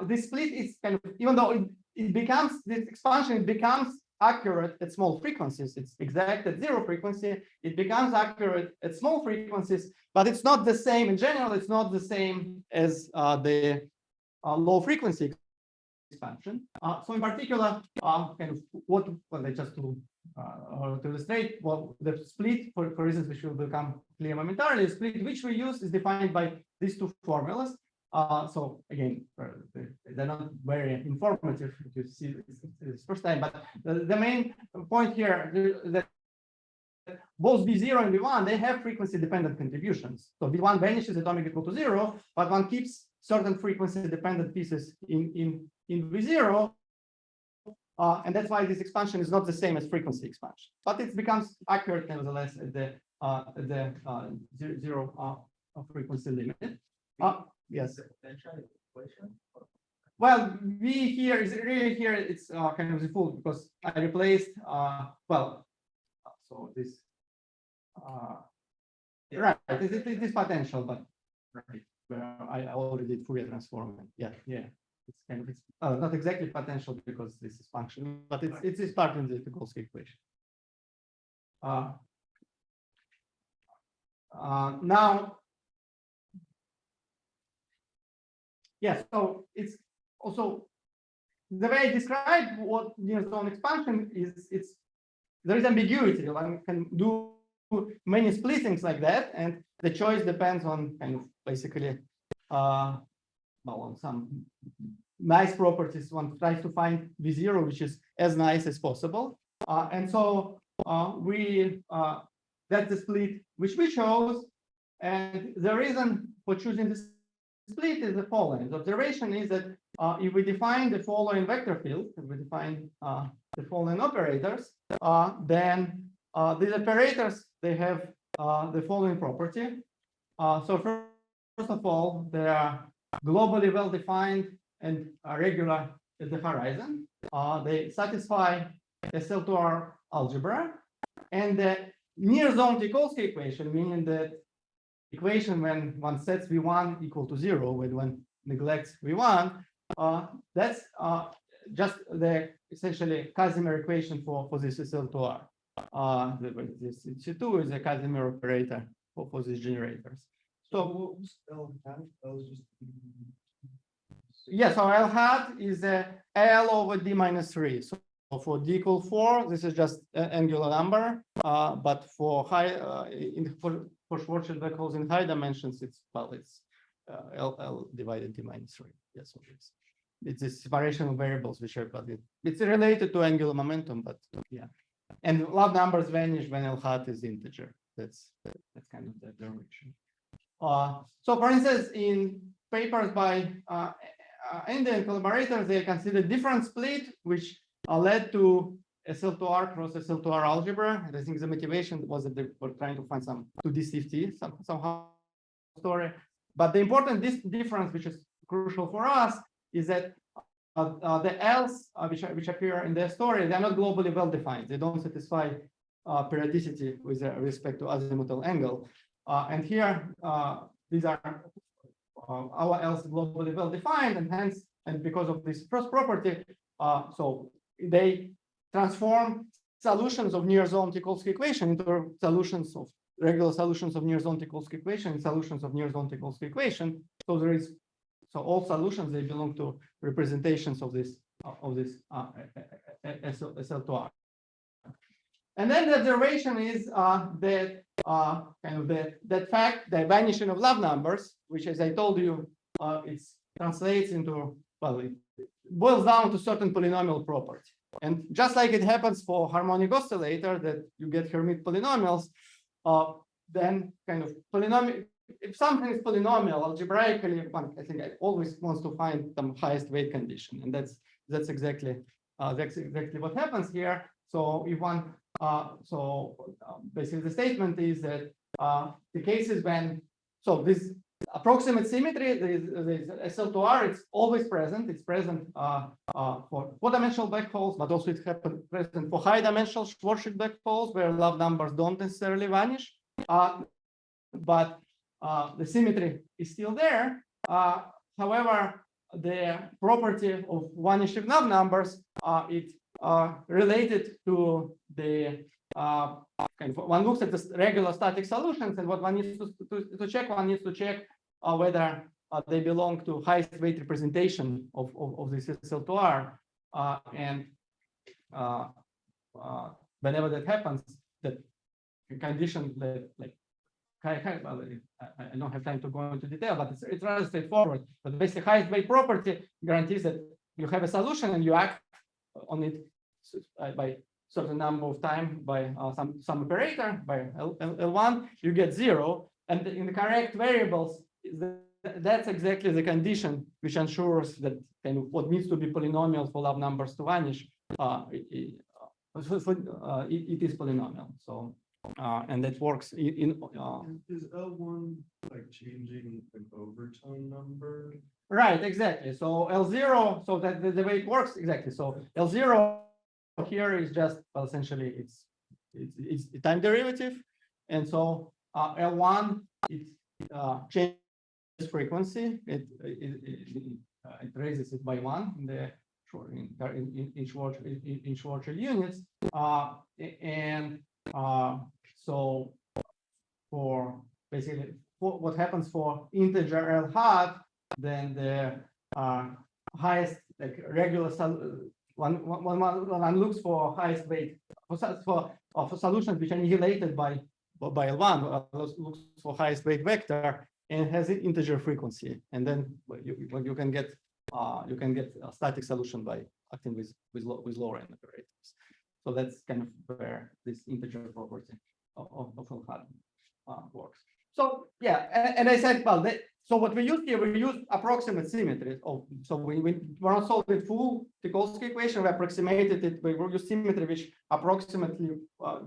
A: this split is kind of, even though it becomes this expansion, it becomes accurate at small frequencies. It's exact at zero frequency. It becomes accurate at small frequencies, but it's not the same in general. It's not the same as the low frequency expansion. So in particular, kind of just to illustrate, the split for reasons which will become clear momentarily, the split which we use is defined by these two formulas. So again, they're not very informative to see this first time, but the main point here is that both V0 and V1, they have frequency dependent contributions. So V1 vanishes at omega equal to 0, but one keeps certain frequency dependent pieces in V0. And that's why this expansion is not the same as frequency expansion, but it becomes accurate nevertheless at the zero frequency limit. Yes. Well, V here is really here. It's kind of the full because I replaced so this right. This potential, but right where I already did Fourier transform. Yeah. It's kind of not exactly potential because this is function, but it's part of the Dubovsky equation. Now. Yes, so it's also the way I describe what near zone expansion is. There is ambiguity. One can do many splittings like that, and the choice depends on kind of basically on some nice properties. One tries to find V0, which is as nice as possible, and so that's the split which we chose, and the reason for choosing this split is the following. The observation is that if we define the following vector field, if we define the following operators, then these operators, they have the following property. So first of all, they are globally well-defined and regular at the horizon. They satisfy SL2R algebra, and the near zone Tikolsky equation, meaning that equation when one sets V1 equal to 0, when one neglects V1, that's just the essentially Casimir equation for this SL2R. This C2 is a Casimir operator for these generators. So yeah, so L hat is a L over D minus 3. So for D equal 4, this is just an angular number, but for for Schwarzschild black holes in high dimensions, it's L divided D minus 3. Yes, it's a separation of variables which are, but it's related to angular momentum, but yeah. And log numbers vanish when L hat is integer. That's kind of the direction. So for instance, in papers by Andy and collaborators, they considered different split, which led to SL2R cross SL2R algebra. And I think the motivation was that they were trying to find some 2D CFT somehow story. But the important difference, which is crucial for us, is that the L's which appear in their story, they're not globally well defined. They don't satisfy periodicity with respect to azimuthal angle. And here, these are our L's globally well defined, and hence, and because of this first property, so they transform solutions of near-zone Tikolsky equation into solutions of regular solutions of near-zone Tikolsky equation and solutions of near-zone Tikolsky equation. So there is, so all solutions, they belong to representations of this SL2R. And then the observation is that kind of that fact, the vanishing of love numbers, which, as I told you, it translates into, well, it boils down to certain polynomial property. And just like it happens for harmonic oscillator, that you get Hermite polynomials, then kind of polynomial, if something is polynomial algebraically, one, I think, always wants to find some highest weight condition, and that's exactly what happens here. So if one, basically the statement is that the cases when, so this approximate symmetry, the SL2R, it's always present. It's present for four-dimensional black holes, but also it's present for high-dimensional Schwarzschild black holes where love numbers don't necessarily vanish. But the symmetry is still there. However, the property of vanishing love numbers, it's related to the kind of, one looks at the regular static solutions, and what one needs to check, one needs to check whether they belong to highest weight representation of this SL2R. And whenever that happens, that condition that like I don't have time to go into detail, but it's rather straightforward. But basically, highest weight property guarantees that you have a solution and you act on it by certain number of time by some operator by L1, you get 0, and in the correct variables, that's exactly the condition which ensures that kind of what needs to be polynomial for love numbers to vanish. It is polynomial. So. And that works in
E: is L1 like changing an overtone number?
A: Right, exactly. So L0, so that the way it works, exactly. So L0 here is just, well, essentially it's a time derivative, and so L1 it changes frequency. It raises it by 1 in the in Schwarzschild units, and so for basically what happens for integer L hat, then the highest like regular one looks for highest weight for solutions which are annihilated by L1, looks for highest weight vector and has an integer frequency, and then you can get a static solution by acting with lower n operators. So that's kind of where this integer property of L hat works. So yeah, and I said, well, so what we use here, we use approximate symmetries. So we're not solving full Tikolsky equation. We approximated it. We use symmetry which approximately,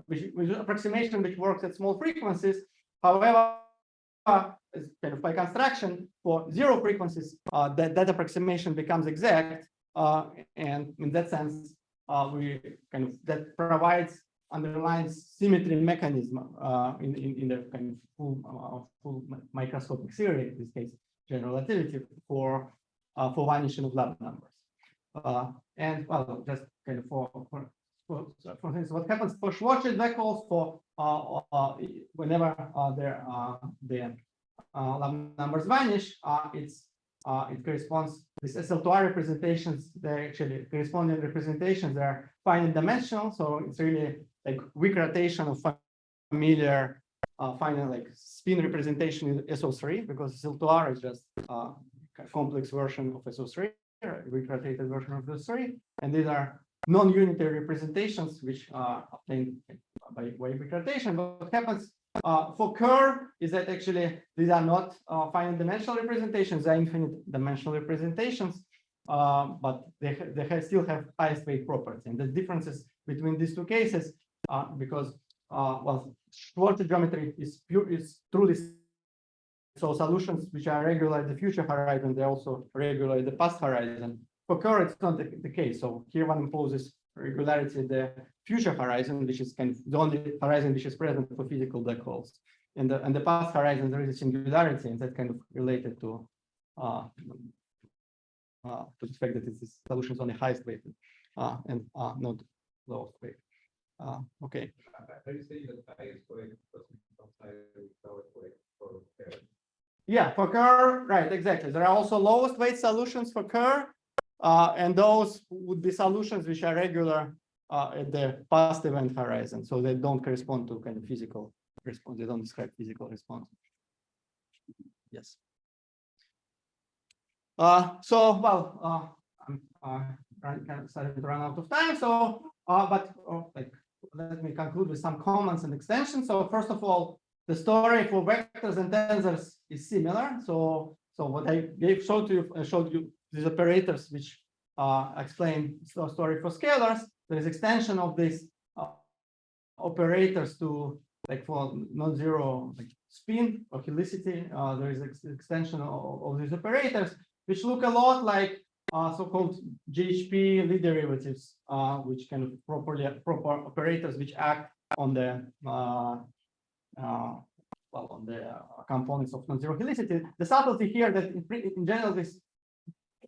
A: which approximation which works at small frequencies. However, kind of by construction for 0 frequencies, that approximation becomes exact, and in that sense, we kind of underlines symmetry mechanism in the kind of full microscopic theory, in this case, general relativity for vanishing of love numbers. And well, just kind of for instance, what happens for Schwarzschild black holes for whenever the love numbers vanish, it corresponds, this SL2R representations, they're actually corresponding representations, they're finite dimensional. So it's really like weak rotation of familiar finite like spin representation in SO3, because SL2R is just a complex version of SO3, weak rotated version of SO3. And these are non-unitary representations which are obtained by weak rotation. But what happens for Kerr is that actually these are not finite dimensional representations, they're infinite dimensional representations, but they still have highest weight property. And the differences between these two cases, because well, Schwarzschild geometry is truly so solutions which are regular at the future horizon, they're also regular at the past horizon. For Kerr, it's not the case. So here one imposes regularity at the future horizon, which is kind of the only horizon which is present for physical black holes. And the past horizon, there is a singularity, and that's kind of related to the fact that this solution is only highest weight and not lowest weight. Okay.
D: Are you saying that I is correct because outside we call it correct for Kerr?
A: Yeah, for Kerr, right, exactly. There are also lowest weight solutions for Kerr, and those would be solutions which are regular at the past event horizon, so they don't correspond to kind of physical response. They don't describe physical response. Yes. So well, I'm kind of starting to run out of time. So, like, let me conclude with some comments and extensions. So first of all, the story for vectors and tensors is similar. So what I showed you these operators which explain the story for scalars. There is extension of these operators to, like, for non-zero, like, spin or helicity. There is extension of these operators which look a lot like so-called GHP Lie derivatives, which kind of proper operators which act on the on the components of non-zero helicity. The subtlety here that in general this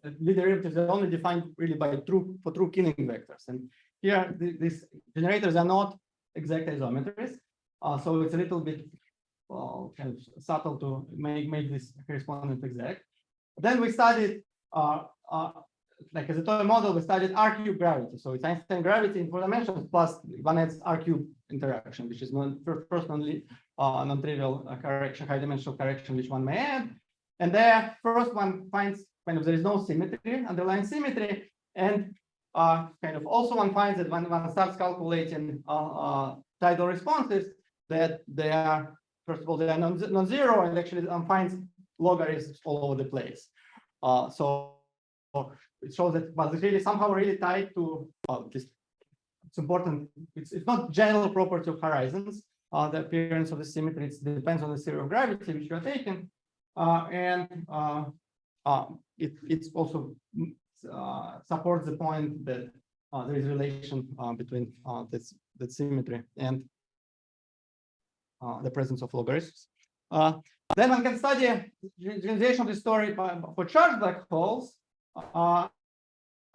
A: Lie derivatives are only defined really by true Killing vectors, and here these generators are not exact isometries, so it's a little bit kind of subtle to make this correspondent exact. Then we studied like as a toy model, we studied R-cube gravity. So it's Einstein gravity in 4 dimensions plus one adds R-cube interaction, which is first non-trivial correction, high-dimensional correction, which one may add. And there, first one finds kind of there is no symmetry, underlying symmetry, and kind of also one finds that when one starts calculating tidal responses, that they are, first of all, they are non-zero, and actually one finds logarithms all over the place. So it shows that, well, it's really somehow really tied to this. It's important. It's not general property of horizons. The appearance of the symmetry, it depends on the theory of gravity which you are taking, and it's also supports the point that there is a relation between that symmetry and the presence of logarithms. Then one can study generalization of the story for charged black holes.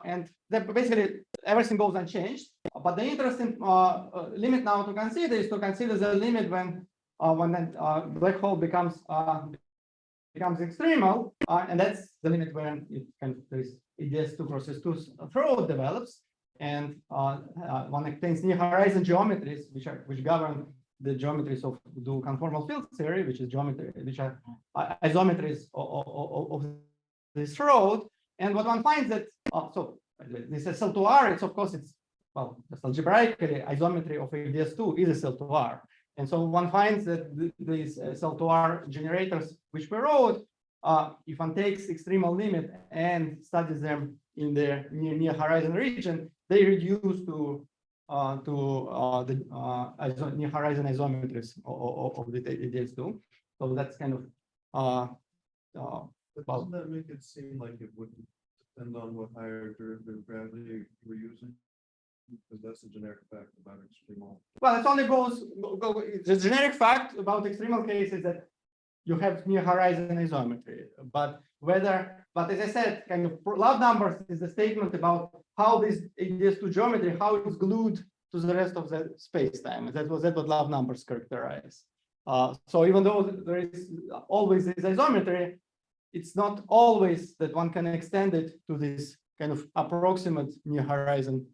A: And basically everything goes unchanged. But the interesting limit now to consider is to consider the limit when a black hole becomes extremal, and that's the limit when it there is EDS2 crosses 2 throw develops, and one obtains near horizon geometries which govern the geometries of the conformal field theory, which is geometry, which are isometries of this road. And what one finds that so this SL2R, it's of course it's, well, just algebraically isometry of EDS2 is a SL2R. And so one finds that these SL2R generators which we wrote, if one takes extremal limit and studies them in the near horizon region, they reduce to the near horizon isometries of the EDS2. So that's kind of
E: But doesn't that make it seem like it wouldn't depend on what higher derivative gravity we're using? Because that's the generic fact about extremal.
A: Well, it only goes the generic fact about extremal case is that you have near horizon isometry. But as I said, kind of love numbers is the statement about how this EDS2 geometry, how it's glued to the rest of the space-time. And that's what love numbers characterize. So even though there is always this isometry, it's not always that one can extend it to this kind of approximate near horizon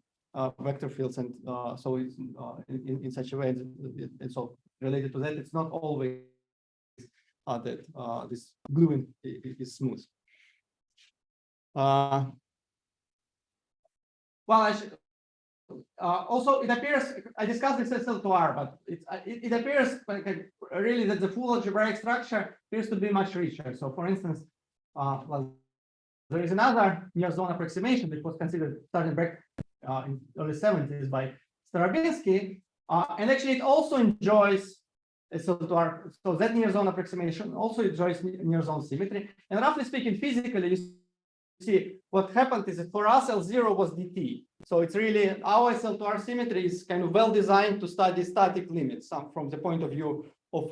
A: vector fields, and so it's in such a way, and so related to that, it's not always that this gluing is smooth. Well, I should, also it appears I discussed this SL2R, but it appears like really that the full algebraic structure appears to be much richer. So, for instance, well, there is another near zone approximation that was considered starting back in early 70s by Stravinsky, and actually it also enjoys SL2R. So that near zone approximation also enjoys near zone symmetry. And roughly speaking, physically, you see what happened is that for us L0 was dt. So it's really our SL2R symmetry is kind of well designed to study static limits from the point of view of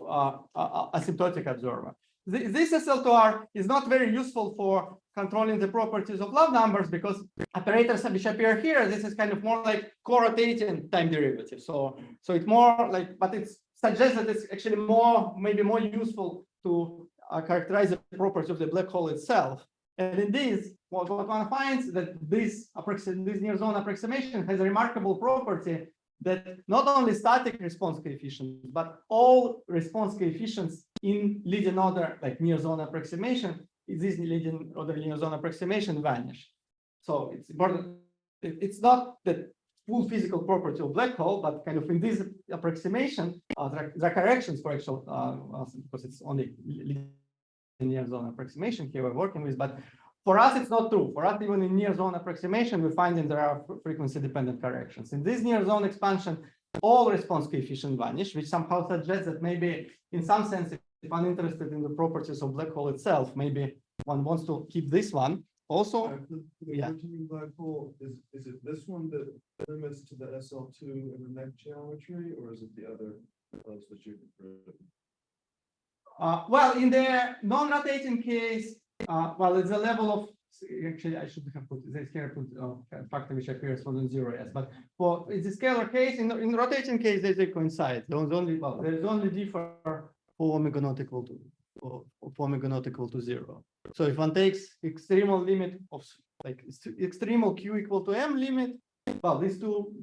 A: asymptotic observer. this SL2R is not very useful for controlling the properties of love numbers because operators which appear here, this is kind of more like co-rotating time derivative. So it's more like, but it suggests that it's actually maybe more useful to characterize the properties of the black hole itself. And in this, what one finds that this near zone approximation has a remarkable property that not only static response coefficients, but all response coefficients in leading order, like near zone approximation, this leading order near zone approximation vanish. So it's important. It's not the full physical property of black hole, but kind of in this approximation, there are corrections for actual, because it's only near zone approximation here we're working with, but for us, it's not true. For us, even in near zone approximation, we find that there are frequency dependent corrections. In this near zone expansion, all response coefficients vanish, which somehow suggests that maybe in some sense, if I'm interested in the properties of black hole itself, maybe one wants to keep this one. Also,
E: The
A: yeah.
E: rotating black hole, is it this one that limits to the SL2 in the next geometry, or is it the other ones that you
A: well, in the non-rotating case, well, it's a level of, actually, I should have put this here, factor which appears for non-zero, yes, but for it's a scalar case, in rotating case, they coincide. There's only differ for omega not equal to, for omega not equal to 0. So if one takes extremal limit of, like, extremal q equal to m limit, well, these two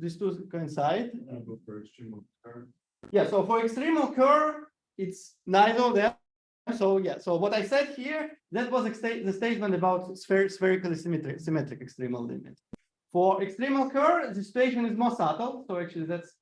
A: coincide.
E: go for extremal curve?
A: Yeah, so for extremal Kerr, it's neither of them. So yeah, so what I said here, that was the statement about spherically symmetric extremal limit. For extremal Kerr, the situation is more subtle. So actually that's,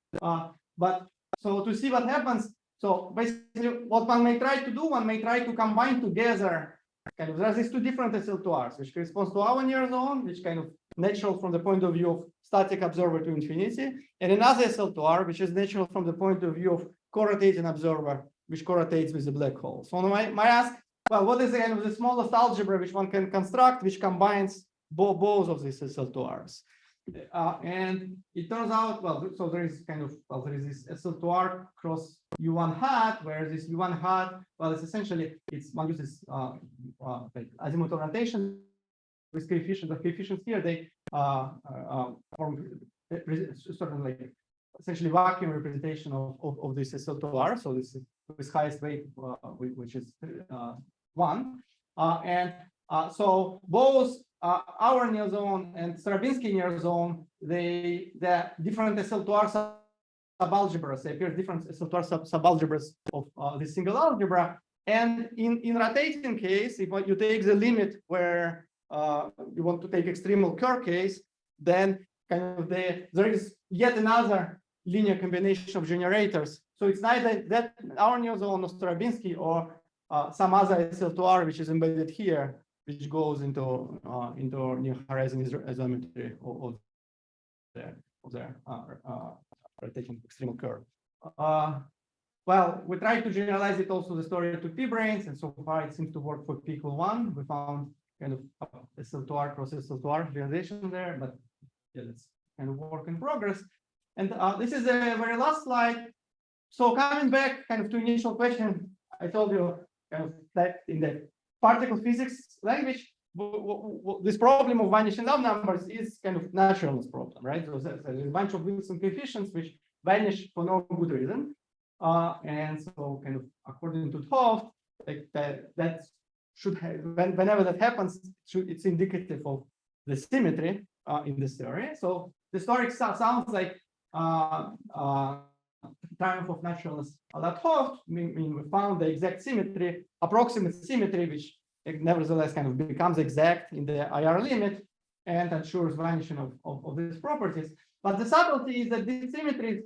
A: but so to see what happens, so basically what one may try to do, one may try to combine together, kind of, there's these two different SL2Rs, which corresponds to our near zone, which kind of natural from the point of view of static observer to infinity, and another SL2R, which is natural from the point of view of co-rotating observer, which co-rotates with the black hole. So my ask, well, what is the kind of the smallest algebra which one can construct, which combines both of these SL2Rs? And it turns out, well, so there is kind of, well, there is this SL2R cross U1 hat, where this U1 hat, well, it's essentially, one uses like azimuthal rotation with coefficients. The coefficients here, they form sort of like essentially vacuum representation of this SL2R. So this is with highest weight, which is 1. And so both our near zone and Stravinsky near zone, the different SL2R subalgebras, they appear different SL2R subalgebras of this single algebra. And in rotating case, if you take the limit where you want to take extremal Kerr case, then kind of there is yet another linear combination of generators. So it's neither that our near zone or Stravinsky or some other SL2R which is embedded here, which goes into near horizon isometry of their rotating extremal Kerr. Well, we tried to generalize it also the story to p-branes, and so far it seems to work for p equal 1. We found kind of SL2R cross SL2R generalization there, but yeah, that's kind of work in progress. And this is the very last slide. So coming back kind of to initial question, I told you kind of that in the particle physics language, this problem of vanishing love numbers is kind of naturalness problem, right? So there's a bunch of Wilson coefficients which vanish for no good reason. And so kind of according to Hoft, like that should have, whenever that happens, it's indicative of the symmetry in this theory. So the story sounds like triumph of naturalness at Hoft. I mean, we found the exact symmetry, approximate symmetry, which nevertheless kind of becomes exact in the IR limit and ensures vanishing of these properties. But the subtlety is that this symmetry is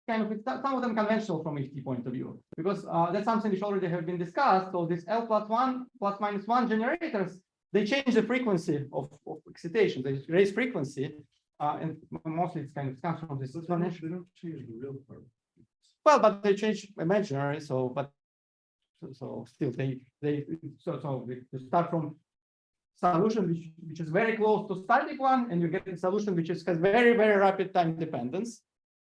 A: kind of somewhat unconventional from EFT point of view, because that's something which already have been discussed. So this L plus minus 1 generators, they change the frequency of excitation. They raise frequency, and mostly it's kind of comes from this explanation.
E: They don't change the real part.
A: Well, but they change imaginary. So still they start from solution which is very close to static one, and you get a solution which has very rapid time dependence.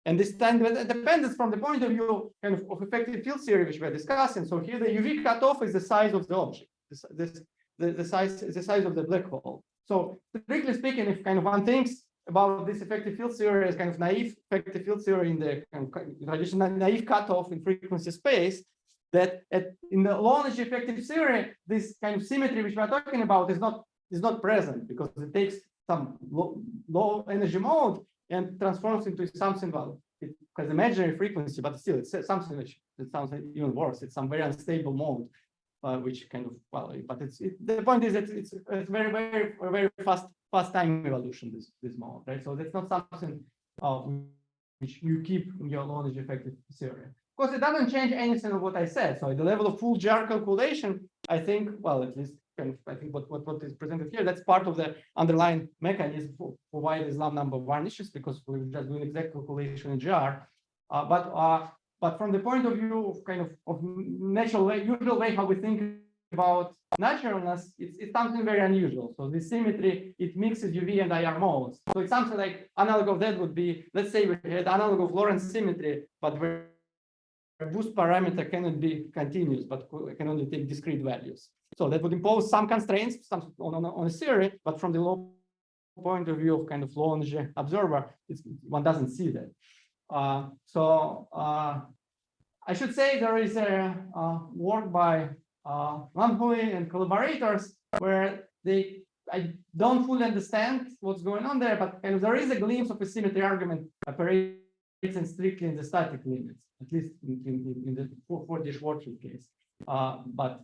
A: And this time dependence from the point of view kind of effective field theory, which we're discussing. So here the UV cutoff is the size of the object, the size of the black hole. So strictly speaking, if kind of one thinks about this effective field theory as kind of naive effective field theory in the kind of traditional naive cutoff in frequency space, that in the low energy effective theory, this kind of symmetry which we're talking about is not present, because it takes some low energy mode and transforms into something, well, it has imaginary frequency, but still it's something which it sounds even worse. It's some very unstable mode, which kind of, well, but the point is that it's very fast time evolution, this mode, right? So that's not something which you keep in your low energy effective theory. Of course, it doesn't change anything of what I said. So at the level of full GR calculation, I think, well, at least kind of, I think what is presented here, that's part of the underlying mechanism for why this lambda number vanishes, because we're just doing exact calculation in GR. But from the point of view of kind of natural way, usual way how we think about naturalness, it's something very unusual. So the symmetry, it mixes UV and IR modes. So it's something like analog of that would be, let's say we had analog of Lorentz symmetry, but where boost parameter cannot be continuous, but can only take discrete values. So that would impose some constraints on a theory, but from the low point of view of kind of low energy observer, one doesn't see that. I should say there is a work by Lamhui and collaborators where I don't fully understand what's going on there, but kind of there is a glimpse of a symmetry argument operating strictly in the static limits, at least in the for the Schwarzschild case. But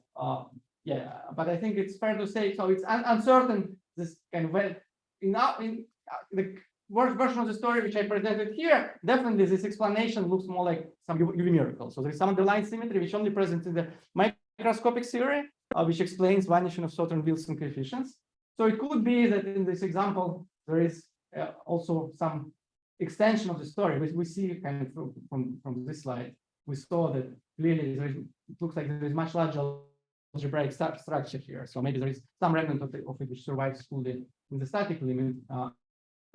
A: I think it's fair to say, so it's uncertain, this kind of in the worst version of the story which I presented here, definitely this explanation looks more like some UV miracle. So there's some underlying symmetry which only present in the microscopic theory, which explains vanishing of Southern-Wilson coefficients. So it could be that in this example there is also some extension of the story. We see kind of from this slide, we saw that clearly it looks like there is much larger algebraic structure here. So maybe there is some remnant of it which survives fully in the static limit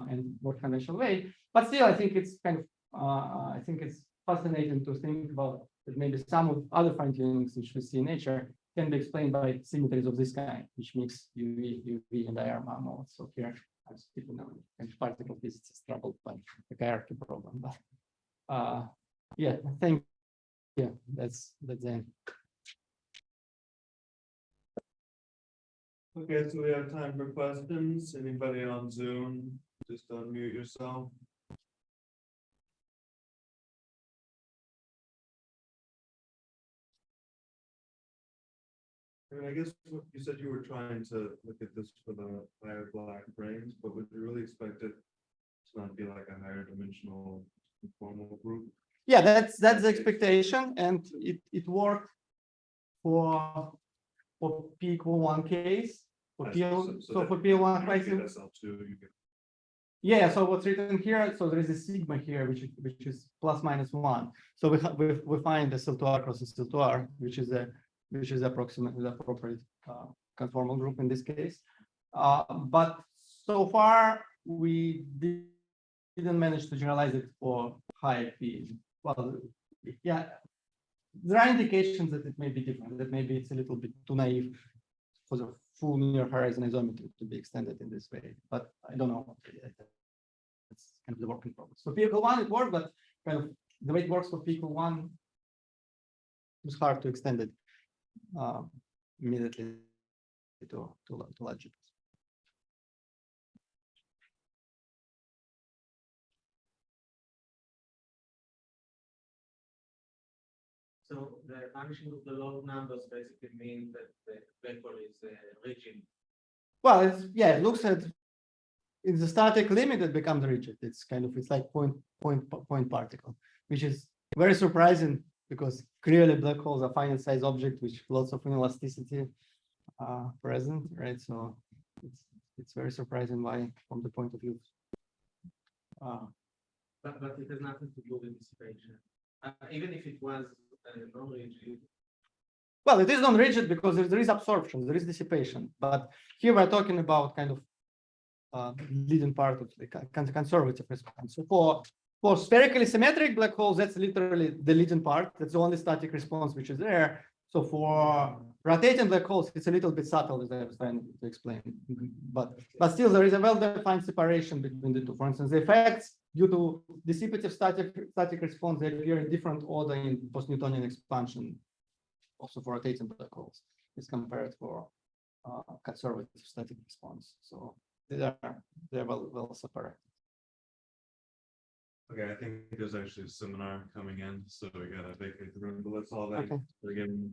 A: and more conventional way. But still, I think it's kind of I think it's fascinating to think about that maybe some of other fine tunings which we see in nature can be explained by symmetries of this kind, which mix UV and IR modes. So here I'm speaking on kind of particle physics troubled by the hierarchy problem. But yeah, I think that's it.
E: Okay, so we have time for questions. Anybody on Zoom? Just unmute yourself. I guess you said you were trying to look at this for the higher black brains, but would you really expect it to not be like a higher dimensional informal group?
A: Yeah, that's the expectation, and it worked for P equal 1 case. For P1 case. Yeah, so what's written here, so there is a sigma here, which is plus minus 1. So we find the SL2R cross SL2R, which is approximately the appropriate conformal group in this case. But so far we didn't manage to generalize it for higher P. Well, yeah, there are indications that it may be different, that maybe it's a little bit too naive for the full near horizon isometry to be extended in this way, but I don't know. It's kind of the work in progress. For P equal 1, it worked, but kind of the way it works for P equal 1, it's hard to extend it immediately to large.
B: So the vanishing of the log numbers basically means that the black hole is rigid.
A: Well, it looks at in the static limit it becomes rigid. It's like point particle, which is very surprising because clearly black holes are finite size objects with lots of inelasticity present, right? So it's very surprising why, from the point of view.
B: But it has nothing to do with dissipation. Even if it was non-rigid.
A: Well, it is non-rigid because there is absorption, there is dissipation. But here we're talking about kind of leading part of the conservative response. So For spherically symmetric black holes, that's literally the leading part. That's the only static response which is there. So for rotating black holes, it's a little bit subtle, as I was trying to explain. But still, there is a well-defined separation between the two. For instance, the effects due to dissipative static response, they appear in different order in post-Newtonian expansion, also for rotating black holes, is compared for conservative static response. So they're well separated.
E: Okay, I think there's actually a seminar coming in, so we gotta vacate the room, but let's all that
A: Okay.
E: again.